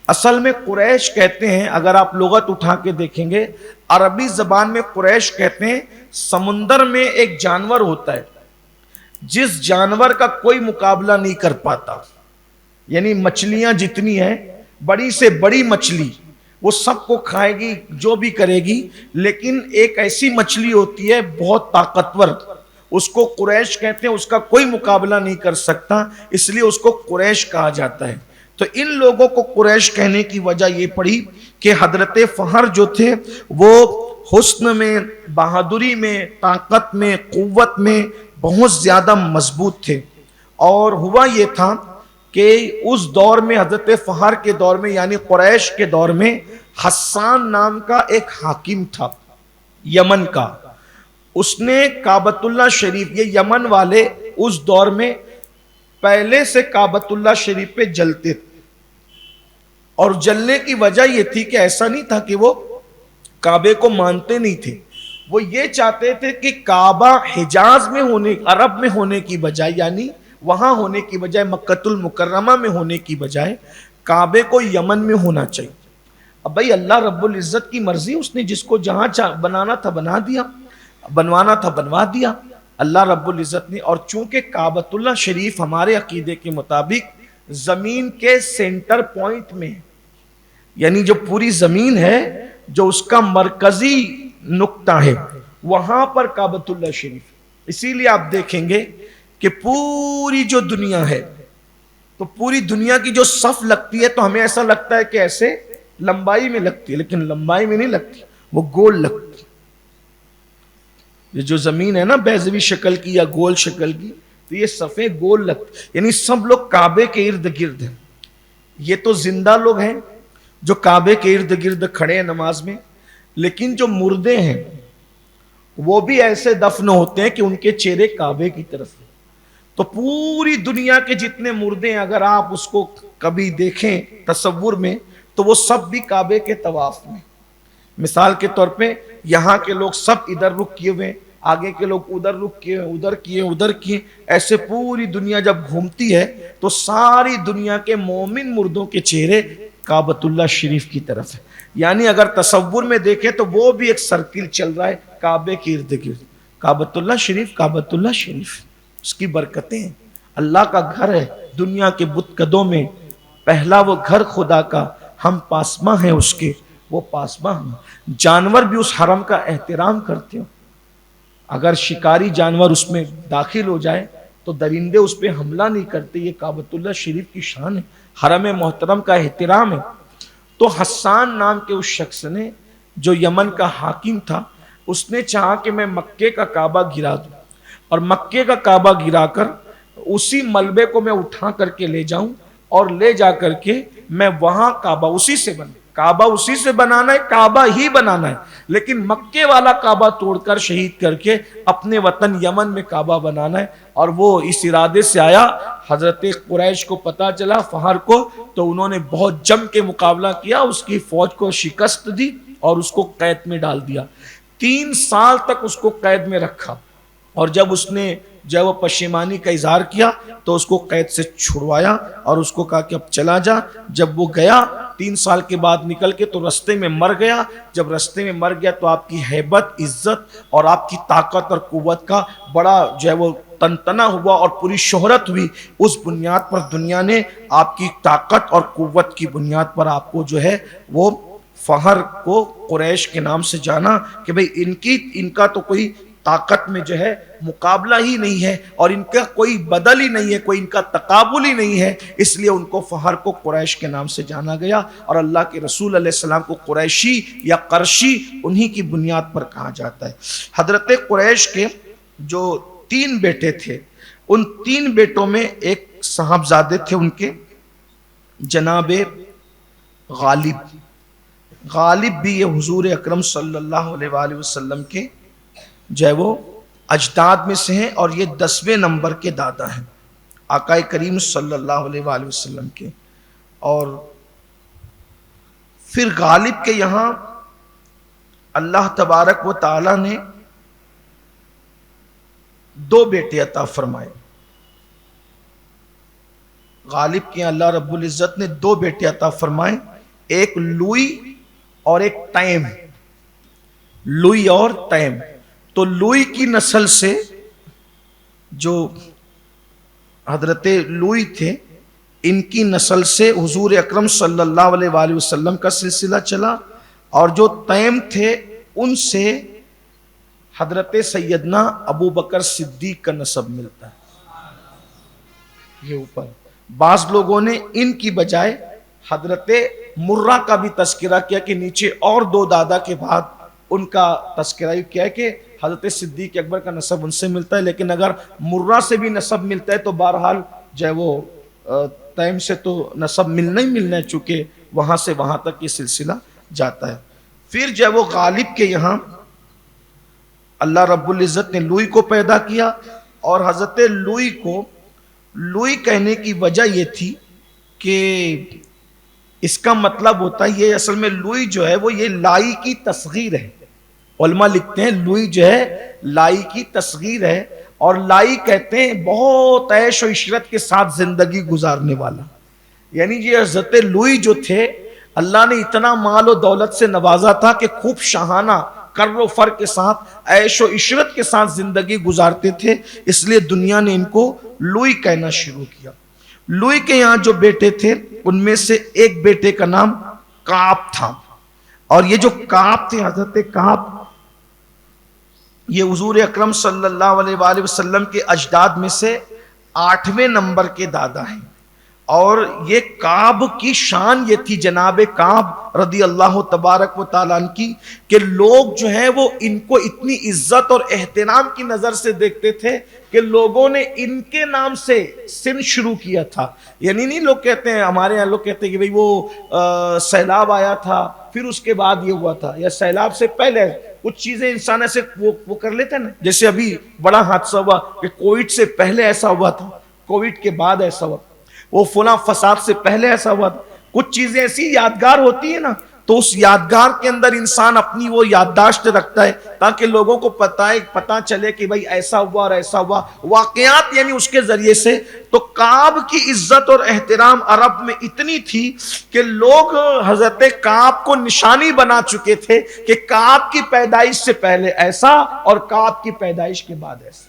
اصل میں قریش کہتے ہیں، اگر آپ لغت اٹھا کے دیکھیں گے عربی زبان میں قریش کہتے ہیں سمندر میں ایک جانور ہوتا ہے جس جانور کا کوئی مقابلہ نہیں کر پاتا، یعنی مچھلیاں جتنی ہیں، بڑی سے بڑی مچھلی وہ سب کو کھائے گی، جو بھی کرے گی، لیکن ایک ایسی مچھلی ہوتی ہے بہت طاقتور، اس کو قریش کہتے ہیں، اس کا کوئی مقابلہ نہیں کر سکتا، اس لیے اس کو قریش کہا جاتا ہے۔ تو ان لوگوں کو قریش کہنے کی وجہ یہ پڑی کہ حضرت فہر جو تھے وہ حسن میں، بہادری میں، طاقت میں، قوت میں بہت زیادہ مضبوط تھے۔ اور ہوا یہ تھا کہ اس دور میں، حضرت فہر کے دور میں یعنی قریش کے دور میں، حسان نام کا ایک حاکم تھا یمن کا۔ اس نے کعبۃ اللہ شریف، یہ یمن والے اس دور میں پہلے سے کعبۃ اللہ شریف پہ جلتے تھے، اور جلنے کی وجہ یہ تھی کہ ایسا نہیں تھا کہ وہ کعبے کو مانتے نہیں تھے، وہ یہ چاہتے تھے کہ کعبہ حجاز میں ہونے، عرب میں ہونے کی بجائے، یعنی وہاں ہونے کی بجائے، مکۃ المکرمہ میں ہونے کی بجائے کعبے کو یمن میں ہونا چاہیے۔ اب بھائی اللہ رب العزت کی مرضی، اس نے جس کو جہاں بنانا تھا بنا دیا، بنوانا تھا بنوا دیا اللہ رب العزت نے۔ اور چونکہ کعبۃ اللہ شریف ہمارے عقیدے کے مطابق زمین کے سینٹر پوائنٹ میں، یعنی جو پوری زمین ہے، جو اس کا مرکزی نقطہ ہے، وہاں پر کعبۃ اللہ شریف۔ اسی لیے آپ دیکھیں گے کہ پوری جو دنیا ہے، تو پوری دنیا کی جو صف لگتی ہے تو ہمیں ایسا لگتا ہے کہ ایسے لمبائی میں لگتی ہے، لیکن لمبائی میں نہیں لگتی، وہ گول لگتی۔ یہ جو زمین ہے نا بیضوی شکل کی یا گول شکل کی، تو یہ صفیں گول لگتی، یعنی سب لوگ کعبے کے ارد گرد ہیں۔ یہ تو زندہ لوگ ہیں جو کعبے کے ارد گرد کھڑے ہیں نماز میں، لیکن جو مردے ہیں وہ بھی ایسے دفن ہوتے ہیں کہ ان کے چہرے کعبے کی طرف ہیں۔ تو پوری دنیا کے جتنے مردے ہیں، اگر آپ اس کو کبھی دیکھیں تصور میں، تو وہ سب بھی کعبے کے طواف میں۔ مثال کے طور پہ یہاں کے لوگ سب ادھر رخ کیے ہوئے، آگے کے لوگ ادھر رخ کیے، ادھر کیے، ایسے پوری دنیا جب گھومتی ہے تو ساری دنیا کے مومن مردوں کے چہرے کعبۃ اللہ شریف کی طرف ہے۔ یعنی اگر تصور میں دیکھیں تو وہ بھی ایک سرکل چل رہا ہے کعبے کے ارد گرد، کعبۃ اللہ شریف، کعبۃ اللہ شریف۔ اس کی برکتیں ہیں، اللہ کا گھر ہے دنیا کے بت قدوں میں، پہلا وہ گھر خدا کا، ہم پاسماں ہیں اس کے، وہ پاسماں ہیں۔ جانور بھی اس حرم کا احترام کرتے ہو، اگر شکاری جانور اس میں داخل ہو جائے تو درندے اس پہ حملہ نہیں کرتے، یہ کعبۃ اللہ شریف کی شان ہے، حرم محترم کا احترام ہے۔ تو حسان نام کے اس شخص نے، جو یمن کا حاکم تھا، اس نے چاہا کہ میں مکے کا کعبہ گرا دوں، اور مکے کا کعبہ گرا کر اسی ملبے کو میں اٹھا کر کے لے جاؤں، اور لے جا کر کے میں وہاں کعبہ اسی سے بنا، کعبہ اسی سے بنانا ہے، کعبہ ہی بنانا ہے، لیکن مکے والا کعبہ توڑ کر شہید کر کے اپنے وطن یمن میں کعبہ بنانا ہے۔ اور وہ اس ارادے سے آیا۔ حضرت قریش کو پتا چلا، فہر کو، تو انہوں نے بہت جم کے مقابلہ کیا، اس کی فوج کو شکست دی اور اس کو قید میں ڈال دیا۔ 3 سال تک اس کو قید میں رکھا، اور جب اس نے وہ پشیمانی کا اظہار کیا تو اس کو قید سے چھڑوایا اور اس کو کہا کہ اب چلا جا۔ جب وہ گیا 3 سال کے بعد نکل کے، تو رستے میں مر گیا۔ جب رستے میں مر گیا تو آپ کی ہیبت، عزت اور آپ کی طاقت اور قوت کا بڑا وہ تنتنا ہوا اور پوری شہرت ہوئی۔ اس بنیاد پر دنیا نے آپ کی طاقت اور قوت کی بنیاد پر آپ کو وہ فہر کو قریش کے نام سے جانا کہ بھئی ان کا تو کوئی طاقت میں مقابلہ ہی نہیں ہے، اور ان کا کوئی بدل ہی نہیں ہے، کوئی ان کا تقابل ہی نہیں ہے، اس لیے ان کو فہر کو قریش کے نام سے جانا گیا۔ اور اللہ کے رسول علیہ السلام کو قریشی یا قرشی انہی کی بنیاد پر کہا جاتا ہے۔ حضرت قریش کے جو 3 بیٹے تھے، ان 3 بیٹوں میں ایک صاحبزادے تھے ان کے، جناب غالب بھی یہ حضور اکرم صلی اللہ علیہ وآلہ وسلم کے وہ اجداد میں سے ہیں، اور یہ 10ویں نمبر کے دادا ہیں آقا کریم صلی اللہ علیہ وآلہ وسلم کے۔ اور پھر غالب کے یہاں اللہ تبارک و تعالی نے 2 بیٹے عطا فرمائے۔ غالب کے اللہ رب العزت نے 2 بیٹے عطا فرمائے، ایک لوئی اور ایک تیم، لوئی اور تیم۔ تو لوئی کی نسل سے جو حضرت لوئی تھے، ان کی نسل سے حضور اکرم صلی اللہ علیہ وآلہ وسلم کا سلسلہ چلا، اور جو تیم تھے ان سے حضرت سیدنا ابو بکر صدیق کا نسب ملتا ہے یہ اوپر. بعض لوگوں نے ان کی بجائے حضرت مرہ کا بھی تذکرہ کیا کہ نیچے اور دو دادا کے بعد ان کا تذکرہ کیا ہے کہ حضرت صدیق اکبر کا نسب ان سے ملتا ہے. لیکن اگر مرہ سے بھی نسب ملتا ہے تو بہرحال جو ہے وہ تیم سے تو نسب ملنا ہی ملنا ہے، چونکہ وہاں سے وہاں تک یہ سلسلہ جاتا ہے. پھر جو ہے وہ غالب کے یہاں اللہ رب العزت نے لوئی کو پیدا کیا، اور حضرت لوئی کو لوئی کہنے کی وجہ یہ تھی کہ اس کا مطلب ہوتا ہے، یہ اصل میں لوئی جو ہے وہ یہ لائی کی تصغیر ہے. علماء لکھتے ہیں لوئی جو ہے لائی کی تصغیر ہے، اور لائی کہتے ہیں بہت عیش و عشرت کے ساتھ زندگی گزارنے والا. یعنی یہ حضرت لوئی جو تھے اللہ نے اتنا مال و دولت سے نوازا تھا کہ خوب شاہانہ کر و فر کے ساتھ عیش و عشرت کے ساتھ زندگی گزارتے تھے، اس لیے دنیا نے ان کو لوئی کہنا شروع کیا. لوئی کے یہاں جو بیٹے تھے ان میں سے ایک بیٹے کا نام کعب تھا، اور یہ جو کعب تھے حضرت کعب یہ حضور اکرم صلی اللہ علیہ وآلہ وسلم کے اجداد میں سے 8ویں نمبر کے دادا ہیں. اور یہ کعب کی شان یہ تھی جناب کعب رضی اللہ تبارک و تعالیٰ عنہ کی کہ لوگ جو ہیں وہ ان کو اتنی عزت اور احترام کی نظر سے دیکھتے تھے کہ لوگوں نے ان کے نام سے سن شروع کیا تھا. یعنی نہیں لوگ کہتے ہیں، ہمارے یہاں لوگ کہتے ہیں کہ بھئی وہ سیلاب آیا تھا پھر اس کے بعد یہ ہوا تھا، یا سیلاب سے پہلے کچھ چیزیں انسان ایسے وہ کر لیتے ہیں نا. جیسے ابھی بڑا حادثہ ہوا کہ کووڈ سے پہلے ایسا ہوا تھا، کووڈ کے بعد ایسا ہوا، وہ فلاں فساد سے پہلے ایسا ہوا تھا. کچھ چیزیں ایسی یادگار ہوتی ہیں نا، تو اس یادگار کے اندر انسان اپنی وہ یادداشت رکھتا ہے تاکہ لوگوں کو پتہ چلے کہ بھائی ایسا ہوا اور ایسا ہوا، واقعات یعنی اس کے ذریعے سے. تو کعب کی عزت اور احترام عرب میں اتنی تھی کہ لوگ حضرت کعب کو نشانی بنا چکے تھے کہ کعب کی پیدائش سے پہلے ایسا اور کعب کی پیدائش کے بعد ایسا.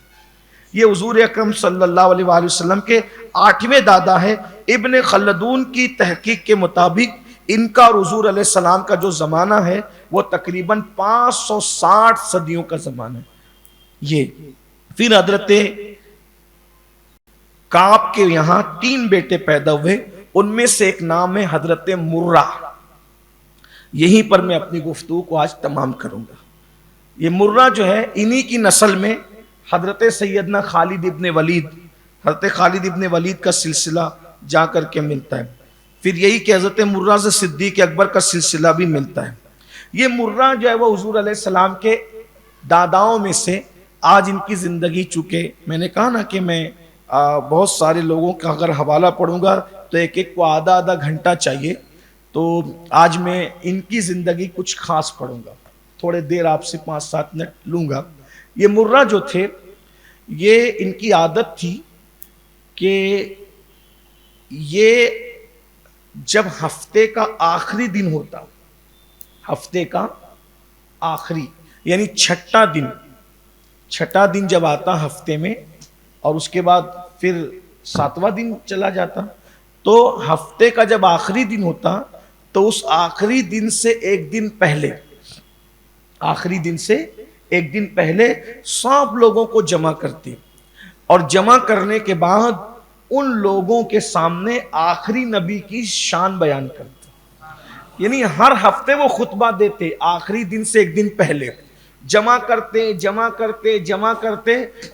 یہ حضور اکرم صلی اللہ علیہ وآلہ وسلم کے 8ویں دادا ہے. ابن خلدون کی تحقیق کے مطابق ان کا اور حضور علیہ السلام کا جو زمانہ ہے وہ تقریباً 560 صدیوں کا زمانہ ہے. یہ پھر حضرت کعب کے یہاں 3 بیٹے پیدا ہوئے، ان میں سے ایک نام ہے حضرت مرہ. یہیں پر میں اپنی گفتگو کو آج تمام کروں گا. یہ مرہ جو ہے انہی کی نسل میں حضرت سیدنا خالد ابن ولید، حضرت خالد ابن ولید کا سلسلہ جا کر کے ملتا ہے. پھر یہی کہ حضرت مرہ سے صدیق اکبر کا سلسلہ بھی ملتا ہے. یہ مرہ جو ہے وہ حضور علیہ السلام کے داداؤں میں سے آج ان کی زندگی، چونکہ میں نے کہا نا کہ میں بہت سارے لوگوں کا اگر حوالہ پڑھوں گا تو ایک ایک کو آدھا گھنٹہ چاہیے، تو آج میں ان کی زندگی کچھ خاص پڑھوں گا، تھوڑے دیر آپ سے 5-7 منٹ لوں گا. یہ مرہ جو تھے یہ ان کی عادت تھی کہ یہ جب ہفتے کا آخری دن ہوتا، ہفتے کا آخری یعنی چھٹا دن جب آتا ہفتے میں، اور اس کے بعد پھر 7واں دن چلا جاتا، تو ہفتے کا جب آخری دن ہوتا تو اس آخری دن سے ایک دن پہلے سب لوگوں کو جمع کرتے، اور جمع کرنے کے بعد ان لوگوں کے سامنے آخری نبی کی شان بیان کرتے. یعنی ہر ہفتے وہ خطبہ دیتے، آخری دن سے ایک دن پہلے جمع کرتے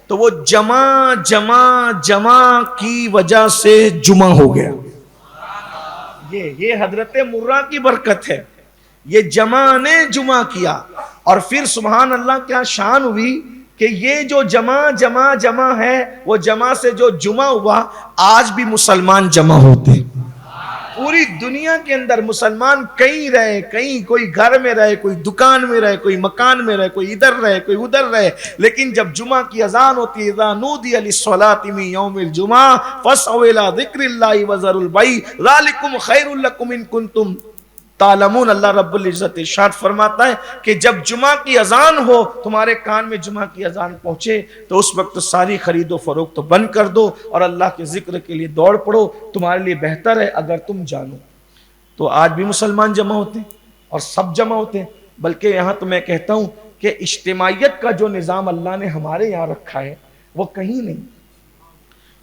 تو وہ جمع کی وجہ سے جمعہ ہو گیا. یہ حضرت مرہ کی برکت ہے، یہ جمع نے جمعہ کیا. اور پھر سبحان اللہ کیا شان ہوئی کہ یہ جو جمع ہے، وہ جمع سے جو جمعہ ہوا، آج بھی مسلمان جمع ہوتے ہیں. پوری دنیا کے اندر مسلمان کہیں رہے، کہیں کوئی گھر میں رہے، کوئی دکان میں رہے، کوئی مکان میں رہے، کوئی ادھر رہے، کوئی ادھر رہے، لیکن جب جمعہ کی اذان ہوتی ہے، اذا نودی للصلاۃ من یوم الجمعہ فاسعوا الی ذکر اللہ وذروا البیع ذلکم خیر لکم ان کنتم تعلمون. اللہ رب العزت ارشاد فرماتا ہے کہ جب جمعہ کی اذان ہو، تمہارے کان میں جمعہ کی اذان پہنچے، تو اس وقت ساری خرید و فروخت بند کر دو اور اللہ کے ذکر کے لیے دوڑ پڑو، تمہارے لیے بہتر ہے اگر تم جانو. تو آج بھی مسلمان جمع ہوتے ہیں اور سب جمع ہوتے ہیں، بلکہ یہاں تو میں کہتا ہوں کہ اجتماعیت کا جو نظام اللہ نے ہمارے یہاں رکھا ہے وہ کہیں نہیں.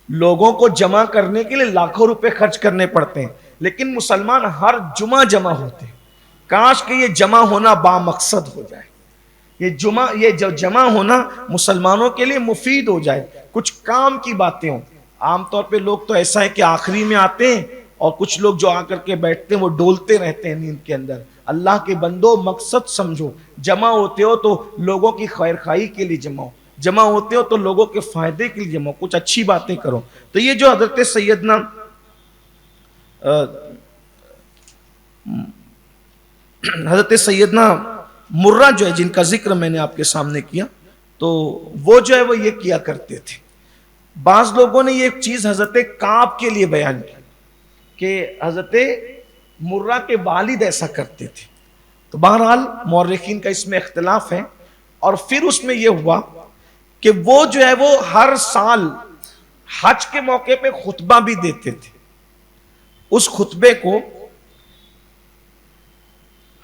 لوگوں کو جمع کرنے کے لیے لاکھوں روپے خرچ کرنے پڑتے ہیں، لیکن مسلمان ہر جمعہ جمع ہوتے ہیں. کاش کہ یہ جمع ہونا بامقصد ہو جائے، یہ جو جمع ہونا مسلمانوں کے لیے مفید ہو جائے، کچھ کام کی باتیں ہوں. عام طور پہ لوگ تو ایسا ہے کہ آخری میں آتے ہیں، اور کچھ لوگ جو آ کر کے بیٹھتے ہیں وہ ڈولتے رہتے ہیں نیند کے اندر. اللہ کے بندو مقصد سمجھو، جمع ہوتے ہو تو لوگوں کی خیر خواہی کے لیے جمع ہو، جمع ہوتے ہو تو لوگوں کے فائدے کے لیے جمع ہو، کچھ اچھی باتیں کرو. تو یہ جو حضرت سیدنا مرہ جو ہے، جن کا ذکر میں نے آپ کے سامنے کیا، تو وہ جو ہے وہ یہ کیا کرتے تھے. بعض لوگوں نے یہ چیز حضرت کعب کے لیے بیان کی کہ حضرت مرہ کے والد ایسا کرتے تھے. تو بہرحال مورخین کا اس میں اختلاف ہے. اور پھر اس میں یہ ہوا کہ وہ جو ہے وہ ہر سال حج کے موقع پہ خطبہ بھی دیتے تھے. اس خطبے کو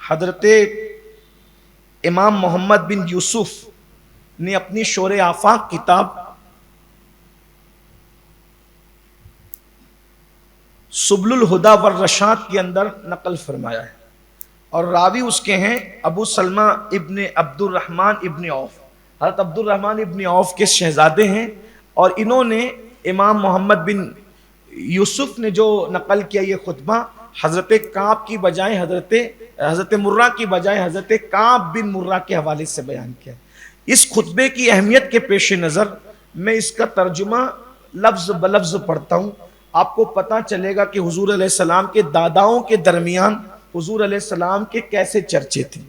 حضرت امام محمد بن یوسف نے اپنی شور آفاق کتاب سبل الہدا والرشاد کے اندر نقل فرمایا ہے، اور راوی اس کے ہیں ابو سلمہ ابن عبد الرحمن ابن عوف. حضرت عبد الرحمن ابن عوف کے شہزادے ہیں، اور انہوں نے امام محمد بن یوسف نے جو نقل کیا یہ خطبہ حضرت کعب کی بجائے حضرت مرہ کی بجائے حضرت کعب بن مرہ کے حوالے سے بیان کیا. اس خطبے کی اہمیت کے پیش نظر میں اس کا ترجمہ لفظ بلفظ پڑھتا ہوں. آپ کو پتہ چلے گا کہ حضور علیہ السلام کے داداؤں کے درمیان حضور علیہ السلام کے کیسے چرچے تھے.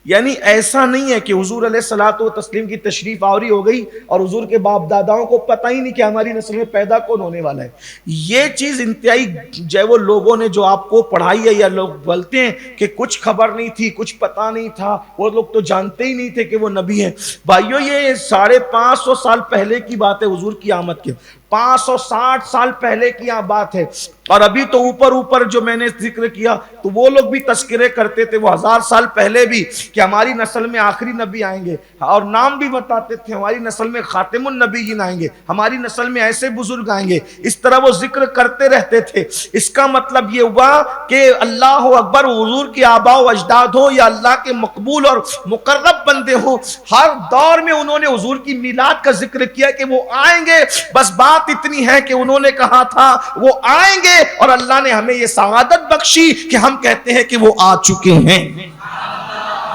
یعنی ایسا نہیں ہے کہ حضور علیہ الصلوۃ والتسلیم کی تشریف آوری ہو گئی اور حضور کے باپ داداؤں کو پتہ ہی نہیں کہ ہماری نسل میں پیدا کون ہونے والا ہے. یہ چیز انتہائی جو ہے وہ لوگوں نے جو آپ کو پڑھائی ہے، یا لوگ بولتے ہیں کہ کچھ خبر نہیں تھی، کچھ پتہ نہیں تھا، وہ لوگ تو جانتے ہی نہیں تھے کہ وہ نبی ہیں. بھائیو یہ 550 سال پہلے کی بات ہے، حضور کی آمد کے 560 سال پہلے کی بات ہے. اور ابھی تو اوپر جو میں نے ذکر کیا تو وہ لوگ بھی تذکرے کرتے تھے وہ 1000 سال پہلے بھی کہ ہماری نسل میں آخری نبی آئیں گے، اور نام بھی بتاتے تھے ہماری نسل میں خاتم النبیین آئیں گے، ہماری نسل میں ایسے بزرگ آئیں گے. اس طرح وہ ذکر کرتے رہتے تھے. اس کا مطلب یہ ہوا کہ اللہ اکبر، حضور کے آباء و اجداد ہو یا اللہ کے مقبول اور مقرب بندے ہوں، ہر دور میں انہوں نے حضور کی میلاد کا ذکر کیا کہ وہ آئیں گے. بس بات اتنی ہے کہ انہوں نے کہا تھا وہ آئیں گے، اور اللہ نے ہمیں یہ سعادت بخشی کہ ہم کہتے ہیں کہ وہ آ چکے ہیں.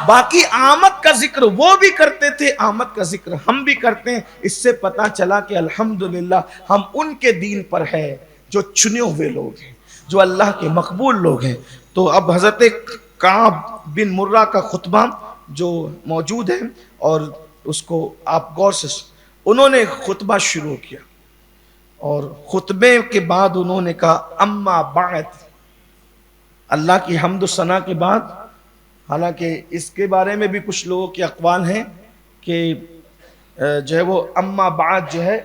باقی آمد کا ذکر وہ بھی کرتے تھے، آمد کا ذکر ہم بھی کرتے ہیں. اس سے پتا چلا کہ الحمدللہ ہم ان کے دین پر ہے جو چنے ہوئے لوگ ہیں، جو اللہ کے مقبول لوگ ہیں. تو اب حضرت کعب بن مرہ کا خطبہ جو موجود ہے، اور اس کو آپ غور سے انہوں نے خطبہ شروع کیا، اور خطبے کے بعد انہوں نے کہا اما بعد. اللہ کی حمد و ثنا کے بعد، حالانکہ اس کے بارے میں بھی کچھ لوگوں کے اقوال ہیں کہ جو ہے وہ اما بعد جو ہے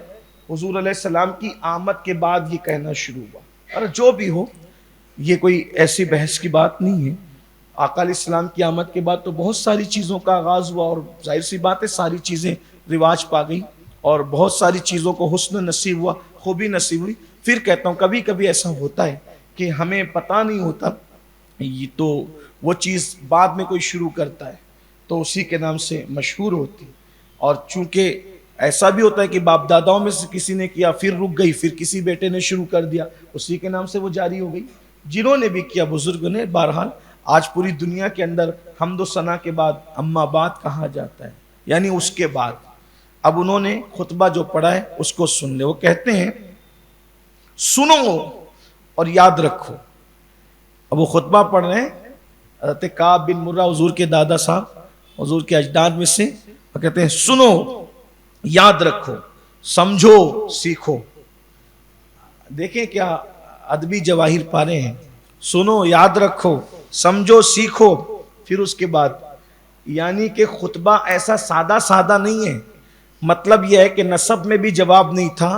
حضور علیہ السلام کی آمد کے بعد یہ کہنا شروع ہوا. اور جو بھی ہو، یہ کوئی ایسی بحث کی بات نہیں ہے. آقا علیہ السلام کی آمد کے بعد تو بہت ساری چیزوں کا آغاز ہوا، اور ظاہر سی بات ہے ساری چیزیں رواج پا گئی، اور بہت ساری چیزوں کو حسن نصیب ہوا، خوبی نصیب ہوئی. پھر کہتا ہوں کبھی کبھی ایسا ہوتا ہے کہ ہمیں پتہ نہیں ہوتا، یہ تو وہ چیز بعد میں کوئی شروع کرتا ہے تو اسی کے نام سے مشہور ہوتی. اور چونکہ ایسا بھی ہوتا ہے کہ باپ داداؤں میں سے کسی نے کیا، پھر رک گئی، پھر کسی بیٹے نے شروع کر دیا، اسی کے نام سے وہ جاری ہو گئی. جنہوں نے بھی کیا بزرگوں نے. بہرحال آج پوری دنیا کے اندر حمد و ثنا کے بعد اما بعد کہا جاتا ہے، یعنی اس کے بعد. اب انہوں نے خطبہ جو پڑھا ہے اس کو سن لے. وہ کہتے ہیں سنو اور یاد رکھو. اب وہ خطبہ پڑھ رہے ہیں، حضرت کعب بن مرہ حضور کے دادا صاحب، حضور کے اجداد میں سے. وہ کہتے ہیں سنو، یاد رکھو، سمجھو، سیکھو. دیکھیں کیا ادبی جواہر پا رہے ہیں. سنو، یاد رکھو، سمجھو، سیکھو. پھر اس کے بعد یعنی کہ خطبہ ایسا سادہ سادہ نہیں ہے. مطلب یہ ہے کہ نسب میں بھی جواب نہیں تھا،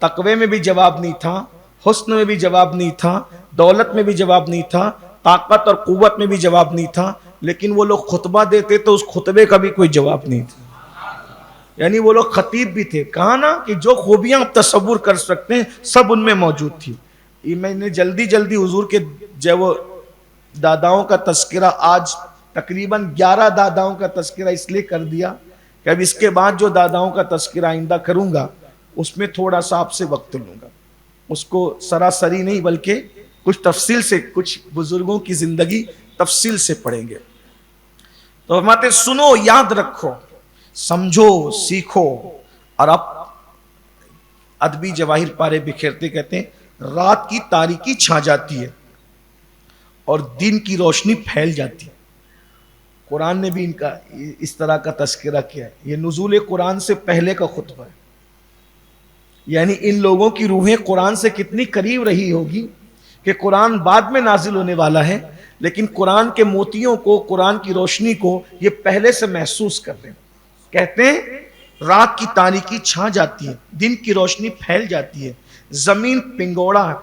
تقوی میں بھی جواب نہیں تھا، حسن میں بھی جواب نہیں تھا، دولت میں بھی جواب نہیں تھا، طاقت اور قوت میں بھی جواب نہیں تھا. لیکن وہ لوگ خطبہ دیتے تو اس خطبے کا بھی کوئی جواب نہیں تھا. یعنی وہ لوگ خطیب بھی تھے. کہا نا کہ جو خوبیاں آپ تصور کر سکتے ہیں سب ان میں موجود تھی. یہ میں نے جلدی حضور کے جو داداؤں کا تذکرہ، آج تقریباً 11 داداؤں کا تذکرہ اس لیے کر دیا کہ اب اس کے بعد جو داداؤں کا تذکرہ آئندہ کروں گا اس میں تھوڑا سا آپ سے وقت لوں گا. اس کو سراسری نہیں بلکہ کچھ تفصیل سے، کچھ بزرگوں کی زندگی تفصیل سے پڑھیں گے. تو فرماتے سنو، یاد رکھو، سمجھو، سیکھو. اور اب ادبی جواہر پارے بکھیرتے کہتے ہیں رات کی تاریکی چھا جاتی ہے اور دن کی روشنی پھیل جاتی ہے. قرآن نے بھی ان کا اس طرح کا تذکرہ کیا ہے. یہ نزول قرآن سے پہلے کا خطبہ ہے. یعنی ان لوگوں کی روحیں قرآن سے کتنی قریب رہی ہوگی کہ قرآن بعد میں نازل ہونے والا ہے، لیکن قرآن کے موتیوں کو، قرآن کی روشنی کو یہ پہلے سے محسوس کر رہے ہیں. کہتے ہیں رات کی تاریکی چھا جاتی ہے، دن کی روشنی پھیل جاتی ہے، زمین پنگوڑا ہے،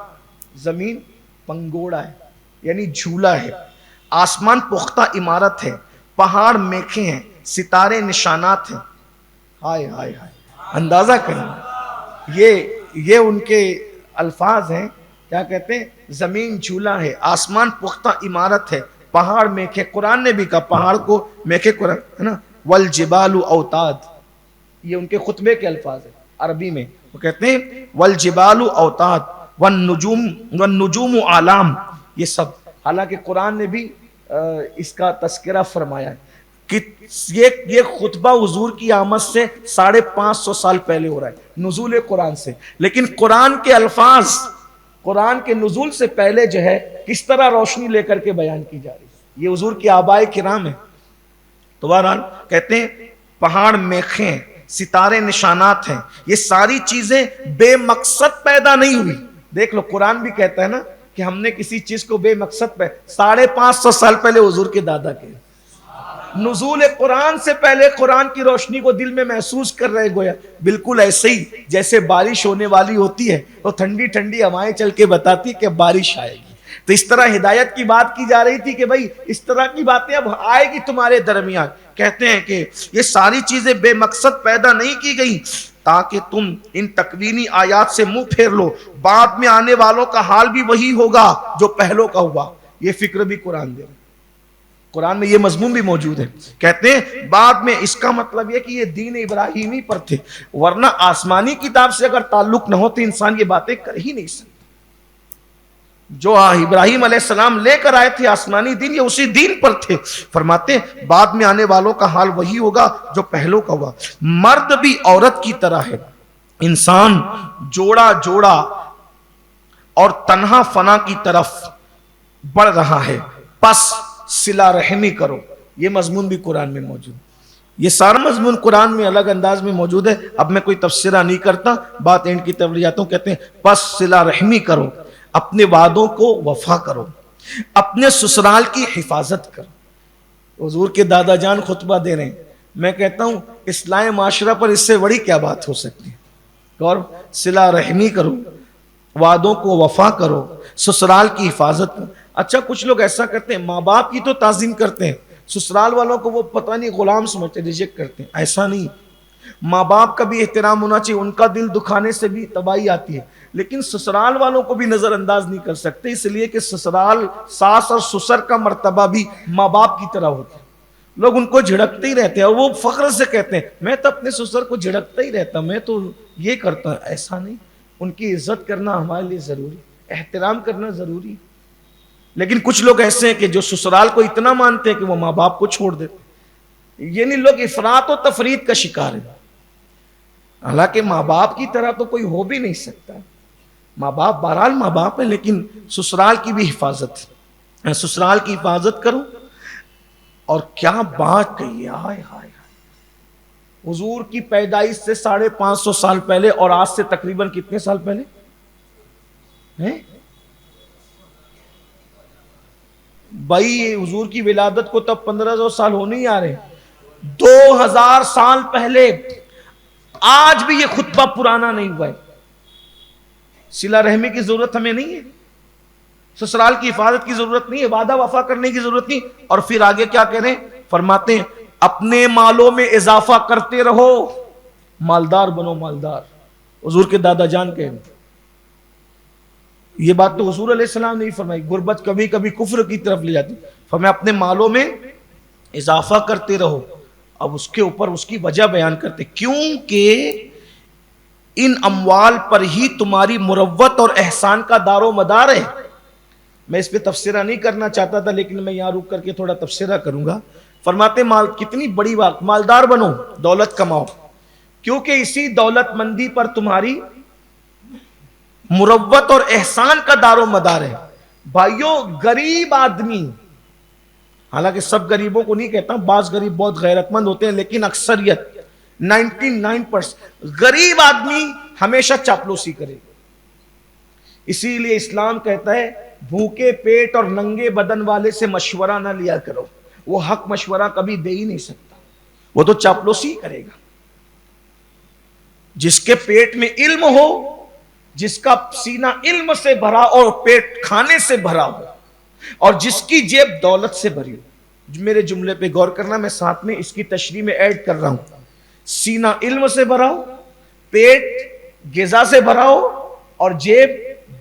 زمین پنگوڑا ہے یعنی جھولا ہے، آسمان پختہ عمارت ہے، پہاڑ میخیں ہیں، ستارے نشانات ہیں. ہائے ہائے ہائے، اندازہ کریں، یہ ان کے الفاظ ہیں. کیا کہتے ہیں؟ زمین جھولا ہے، آسمان پختہ عمارت ہے، پہاڑ میخیں. قرآن نے بھی کہا پہاڑ کو میخیں، قرآن ہے نا، والجبال اوتاد. یہ ان کے کے الفاظ ہیں عربی میں. وہ کہتے ہیں والجبال اوتاد والنجوم اعلام. یہ سب حالانکہ قرآن نے بھی اس کا تذکرہ فرمایا ہے کہ یہ خطبہ حضور کی آمد سے 550 سال پہلے ہو رہا ہے نزول قرآن سے. لیکن قرآن کے الفاظ قرآن کے نزول سے پہلے جو ہے کس طرح روشنی لے کر کے بیان کی جا رہی ہے. یہ حضور کے آبائے کرام ہیں. تو بہرحال کہتے ہیں پہاڑ میخیں، ستارے نشانات ہیں. یہ ساری چیزیں بے مقصد پیدا نہیں ہوئی. دیکھ لو قرآن بھی کہتا ہے نا کہ ہم نے کسی چیز کو بے مقصد 550 سال پہلے حضور کے دادا کے نزول قرآن سے پہلے قرآن کی روشنی کو دل میں محسوس کر رہے گویا. بالکل ایسے ہی جیسے بارش ہونے والی ہوتی ہے تو ٹھنڈی ٹھنڈی ہوائیں چل کے بتاتی کہ بارش آئے گی. تو اس طرح ہدایت کی بات کی جا رہی تھی کہ بھائی اس طرح کی باتیں اب آئے گی تمہارے درمیان. کہتے ہیں کہ یہ ساری چیزیں بے مقصد پیدا نہیں کی گئی تاکہ تم ان تکوینی آیات سے منہ پھیر لو. بعد میں آنے والوں کا حال بھی وہی ہوگا جو پہلوں کا ہوا. یہ فکر بھی قرآن دے رہا ہے. قرآن میں یہ مضمون بھی موجود ہے. کہتے ہیں بعد میں، اس کا مطلب یہ کہ یہ دین ابراہیمی پر تھے، ورنہ آسمانی کتاب سے اگر تعلق نہ ہو تو انسان یہ باتیں کر ہی نہیں سکتا. جو ابراہیم علیہ السلام لے کر آئے تھے آسمانی دین، یہ اسی دین پر تھے. فرماتے ہیں بعد میں آنے والوں کا حال وہی ہوگا جو پہلوں کا ہوا. مرد بھی عورت کی طرح ہے. انسان جوڑا جوڑا اور تنہا فنا کی طرف بڑھ رہا ہے، پس صلہ رحمی کرو. یہ مضمون بھی قرآن میں موجود. یہ سارا مضمون قرآن میں الگ انداز میں موجود ہے. اب میں کوئی تفسیرہ نہیں کرتا، بات اینڈ کی طرف جاتا ہوں. کہتے ہیں پس صلہ رحمی کرو، اپنے وعدوں کو وفا کرو، اپنے سسرال کی حفاظت کرو. حضور کے دادا جان خطبہ دے رہے ہیں. میں کہتا ہوں اصلاح معاشرہ پر اس سے بڑی کیا بات ہو سکتی ہے. اور صلہ رحمی کرو، وعدوں کو وفا کرو، سسرال کی حفاظت کرو. اچھا کچھ لوگ ایسا کرتے ہیں، ماں باپ کی تو تعظیم کرتے ہیں، سسرال والوں کو وہ پتہ نہیں غلام سمجھتے، ریجیکٹ کرتے ہیں. ایسا نہیں. ماں باپ کا بھی احترام ہونا چاہیے، ان کا دل دکھانے سے بھی تباہی آتی ہے. لیکن سسرال والوں کو بھی نظر انداز نہیں کر سکتے، اس لیے کہ سسرال، ساس اور سسر کا مرتبہ بھی ماں باپ کی طرح ہوتا ہے. لوگ ان کو جھڑکتے ہی رہتے ہیں اور وہ فخر سے کہتے ہیں میں تو اپنے سسر کو جھڑکتا ہی رہتا، میں تو یہ کرتا ہوں. ایسا نہیں. ان کی عزت کرنا ہمارے لیے ضروری، احترام کرنا ضروری. لیکن کچھ لوگ ایسے ہیں کہ جو سسرال کو اتنا مانتے ہیں کہ وہ ماں باپ کو چھوڑ دیتے. یعنی لوگ افراط و تفرید کا شکار ہیں. حالانکہ ماں باپ کی طرح تو کوئی ہو بھی نہیں سکتا. ماں باپ بہرحال ماں باپ ہیں، لیکن سسرال کی بھی حفاظت، سسرال کی حفاظت کرو. اور کیا بات کہی ہے. ہائے ہائے. حضور کی پیدائش سے 550 سال پہلے اور آج سے تقریباً کتنے سال پہلے ہیں بھائی؟ حضور کی ولادت کو تب 1500 سال ہونے ہی آ رہے ہیں. 2000 سال پہلے. آج بھی یہ خطبہ پرانا نہیں ہوا ہے. صلہ رحمی کی ضرورت ہمیں نہیں ہے. سسرال کی حفاظت کی ضرورت نہیں ہے، وعدہ وفا کرنے کی ضرورت نہیں. اور پھر آگے کیا کہہ رہے ہیں؟ فرماتے ہیں اپنے مالوں میں اضافہ کرتے رہو، مالدار بنو مالدار. حضور کے دادا جان کہہ رہے ہیں. یہ بات تو حضور علیہ السلام نے ہی فرمائی. غربت کبھی کبھی کفر کی طرف لے جاتی. فرمایا اپنے مالوں میں اضافہ کرتے رہو. اب اس کے اوپر اس کی وجہ بیان کرتے، کیونکہ ان اموال پر ہی تمہاری مروت اور احسان کا دار و مدار ہے. میں اس پہ تفسیرہ نہیں کرنا چاہتا تھا، لیکن میں یہاں رک کر کے تھوڑا تفسیرہ کروں گا. فرماتے کتنی بڑی بات، مالدار بنو، دولت کماؤ، کیونکہ اسی دولت مندی پر تمہاری مروت اور احسان کا دار و مدار ہے. بھائیو غریب آدمی، حالانکہ سب غریبوں کو نہیں کہتا، بعض غریب بہت غیرت مند ہوتے ہیں، لیکن اکثریت 99% غریب آدمی ہمیشہ چاپلوسی کرے گا. اسی لیے اسلام کہتا ہے بھوکے پیٹ اور ننگے بدن والے سے مشورہ نہ لیا کرو، وہ حق مشورہ کبھی دے ہی نہیں سکتا، وہ تو چاپلوسی کرے گا. جس کے پیٹ میں علم ہو، جس کا سینہ علم سے بھرا اور پیٹ کھانے سے بھرا ہو، اور جس کی جیب دولت سے بھری ہو. میرے جملے پہ غور کرنا، میں ساتھ میں اس کی تشریح میں ایڈ کر رہا ہوں. سینہ علم سے بھرا ہو، پیٹ غذا سے بھرا ہو، اور جیب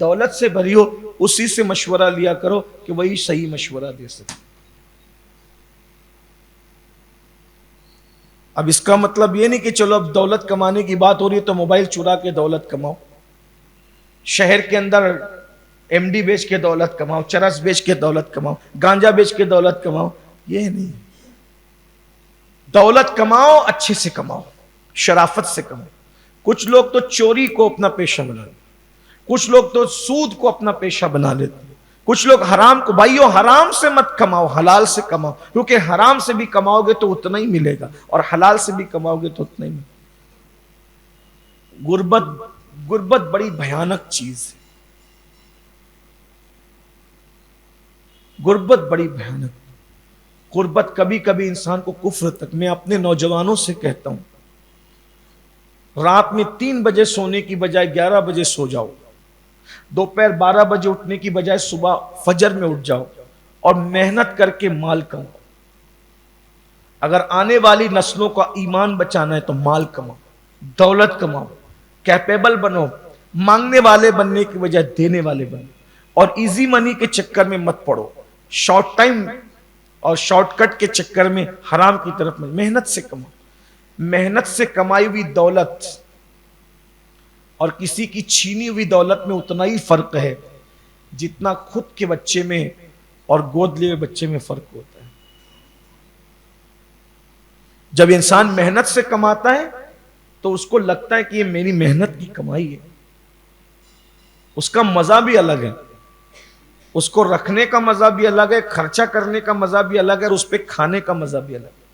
دولت سے بھری ہو، اسی سے مشورہ لیا کرو کہ وہی صحیح مشورہ دے سکے. اب اس کا مطلب یہ نہیں کہ چلو اب دولت کمانے کی بات ہو رہی ہے تو موبائل چرا کے دولت کماؤ، شہر کے اندر ایم ڈی بیچ کے دولت کماؤ، چرس بیچ کے دولت کماؤ، گانجا بیچ کے دولت کماؤ. یہ نہیں. دولت کماؤ، اچھے سے کماؤ، شرافت سے کماؤ. کچھ لوگ تو چوری کو اپنا پیشہ بنا لیتے، کچھ لوگ تو سود کو اپنا پیشہ بنا لیتے، کچھ لوگ حرام کو. بھائیو حرام سے مت کماؤ، حلال سے کماؤ، کیونکہ حرام سے بھی کماؤ گے تو اتنا ہی ملے گا، اور حلال سے بھی کماؤ گے تو اتنا ہی ملے گا. غربت بڑی بھیانک چیز ہے. غربت بڑی بھیانک. غربت کبھی کبھی انسان کو کفر تک. میں اپنے نوجوانوں سے کہتا ہوں رات میں 3 بجے سونے کی بجائے 11 بجے سو جاؤ، دوپہر 12 بجے اٹھنے کی بجائے صبح فجر میں اٹھ جاؤ اور محنت کر کے مال کماؤ. اگر آنے والی نسلوں کا ایمان بچانا ہے تو مال کماؤ، دولت کماؤ، کیپیبل بنو. مانگنے والے بننے کی بجائے دینے والے بنو، اور ایزی منی کے چکر میں مت پڑو، شارٹ ٹائم اور شارٹ کٹ کے چکر میں حرام کی طرف میں. محنت سے کماؤ. محنت سے کمائی ہوئی دولت اور کسی کی چھینی ہوئی دولت میں اتنا ہی فرق ہے جتنا خود کے بچے میں اور گود لیے بچے میں فرق ہوتا ہے. جب انسان محنت سے کماتا ہے تو اس کو لگتا ہے کہ یہ میری محنت کی کمائی ہے. اس کا مزہ بھی الگ ہے، اس کو رکھنے کا مزہ بھی الگ ہے، خرچہ کرنے کا مزہ بھی الگ ہے، اور اس پہ کھانے کا مزہ بھی الگ ہے.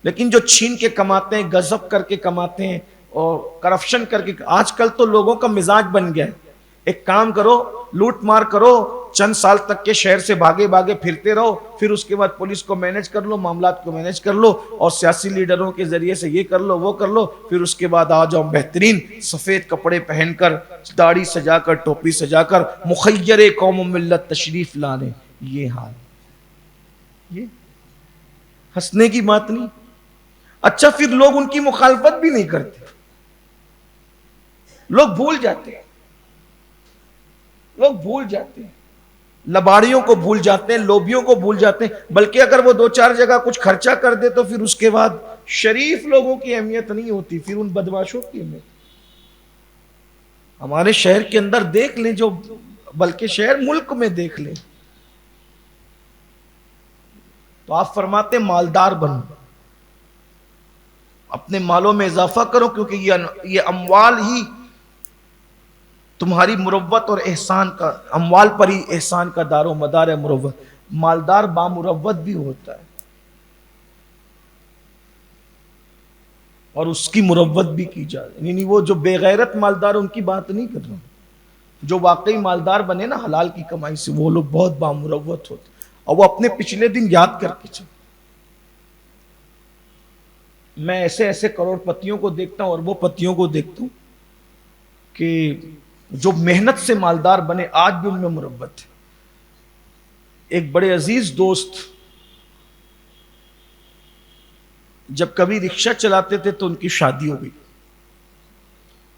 لیکن جو چھین کے کماتے ہیں، غصب کر کے کماتے ہیں اور کرپشن کر کے، آج کل تو لوگوں کا مزاج بن گیا ہے ایک کام کرو، لوٹ مار کرو، چند سال تک کے شہر سے بھاگے بھاگے پھرتے رہو، پھر اس کے بعد پولیس کو مینج کر لو، معاملات کو مینج کر لو، اور سیاسی لیڈروں کے ذریعے سے یہ کر لو وہ کر لو، پھر اس کے بعد آ جاؤ بہترین سفید کپڑے پہن کر، داڑھی سجا کر، ٹوپی سجا کر، مخیر قوم و ملت تشریف لانے. یہ حال، یہ ہنسنے کی بات نہیں. اچھا پھر لوگ ان کی مخالفت بھی نہیں کرتے، لوگ بھول جاتے ہیں، لوگ بھول جاتے ہیں، لباڑیوں کو بھول جاتے ہیں، لوبیوں کو بھول جاتے ہیں. بلکہ اگر وہ 2-4 جگہ کچھ خرچہ کر دے تو پھر اس کے بعد شریف لوگوں کی اہمیت نہیں ہوتی، پھر ان بدماشوں کی اہمیت. ہمارے شہر کے اندر دیکھ لیں، جو بلکہ شہر ملک میں دیکھ لیں، تو آپ فرماتے مالدار بنو، اپنے مالوں میں اضافہ کرو، کیونکہ یہ اموال ہی تمہاری مروت اور احسان کا، اموال پر ہی احسان کا دار و مدار ہے. مروت، مالدار بامروت بھی ہوتا ہے اور اس کی مروت بھی کی جائے. یعنی وہ جو بے غیرت مالدار ان کی بات نہیں کر رہا ہوں، جو واقعی مالدار بنے نا حلال کی کمائی سے، وہ لوگ بہت بامروت ہوتے اور وہ اپنے پچھلے دن یاد کر کے چلے. میں ایسے ایسے کروڑ پتیوں کو دیکھتا ہوں اور وہ پتیوں کو دیکھتا ہوں کہ جو محنت سے مالدار بنے آج بھی ان میں مربت ہے۔ ایک بڑے عزیز دوست جب کبھی رکشہ چلاتے تھے تو ان کی شادی ہو گئی،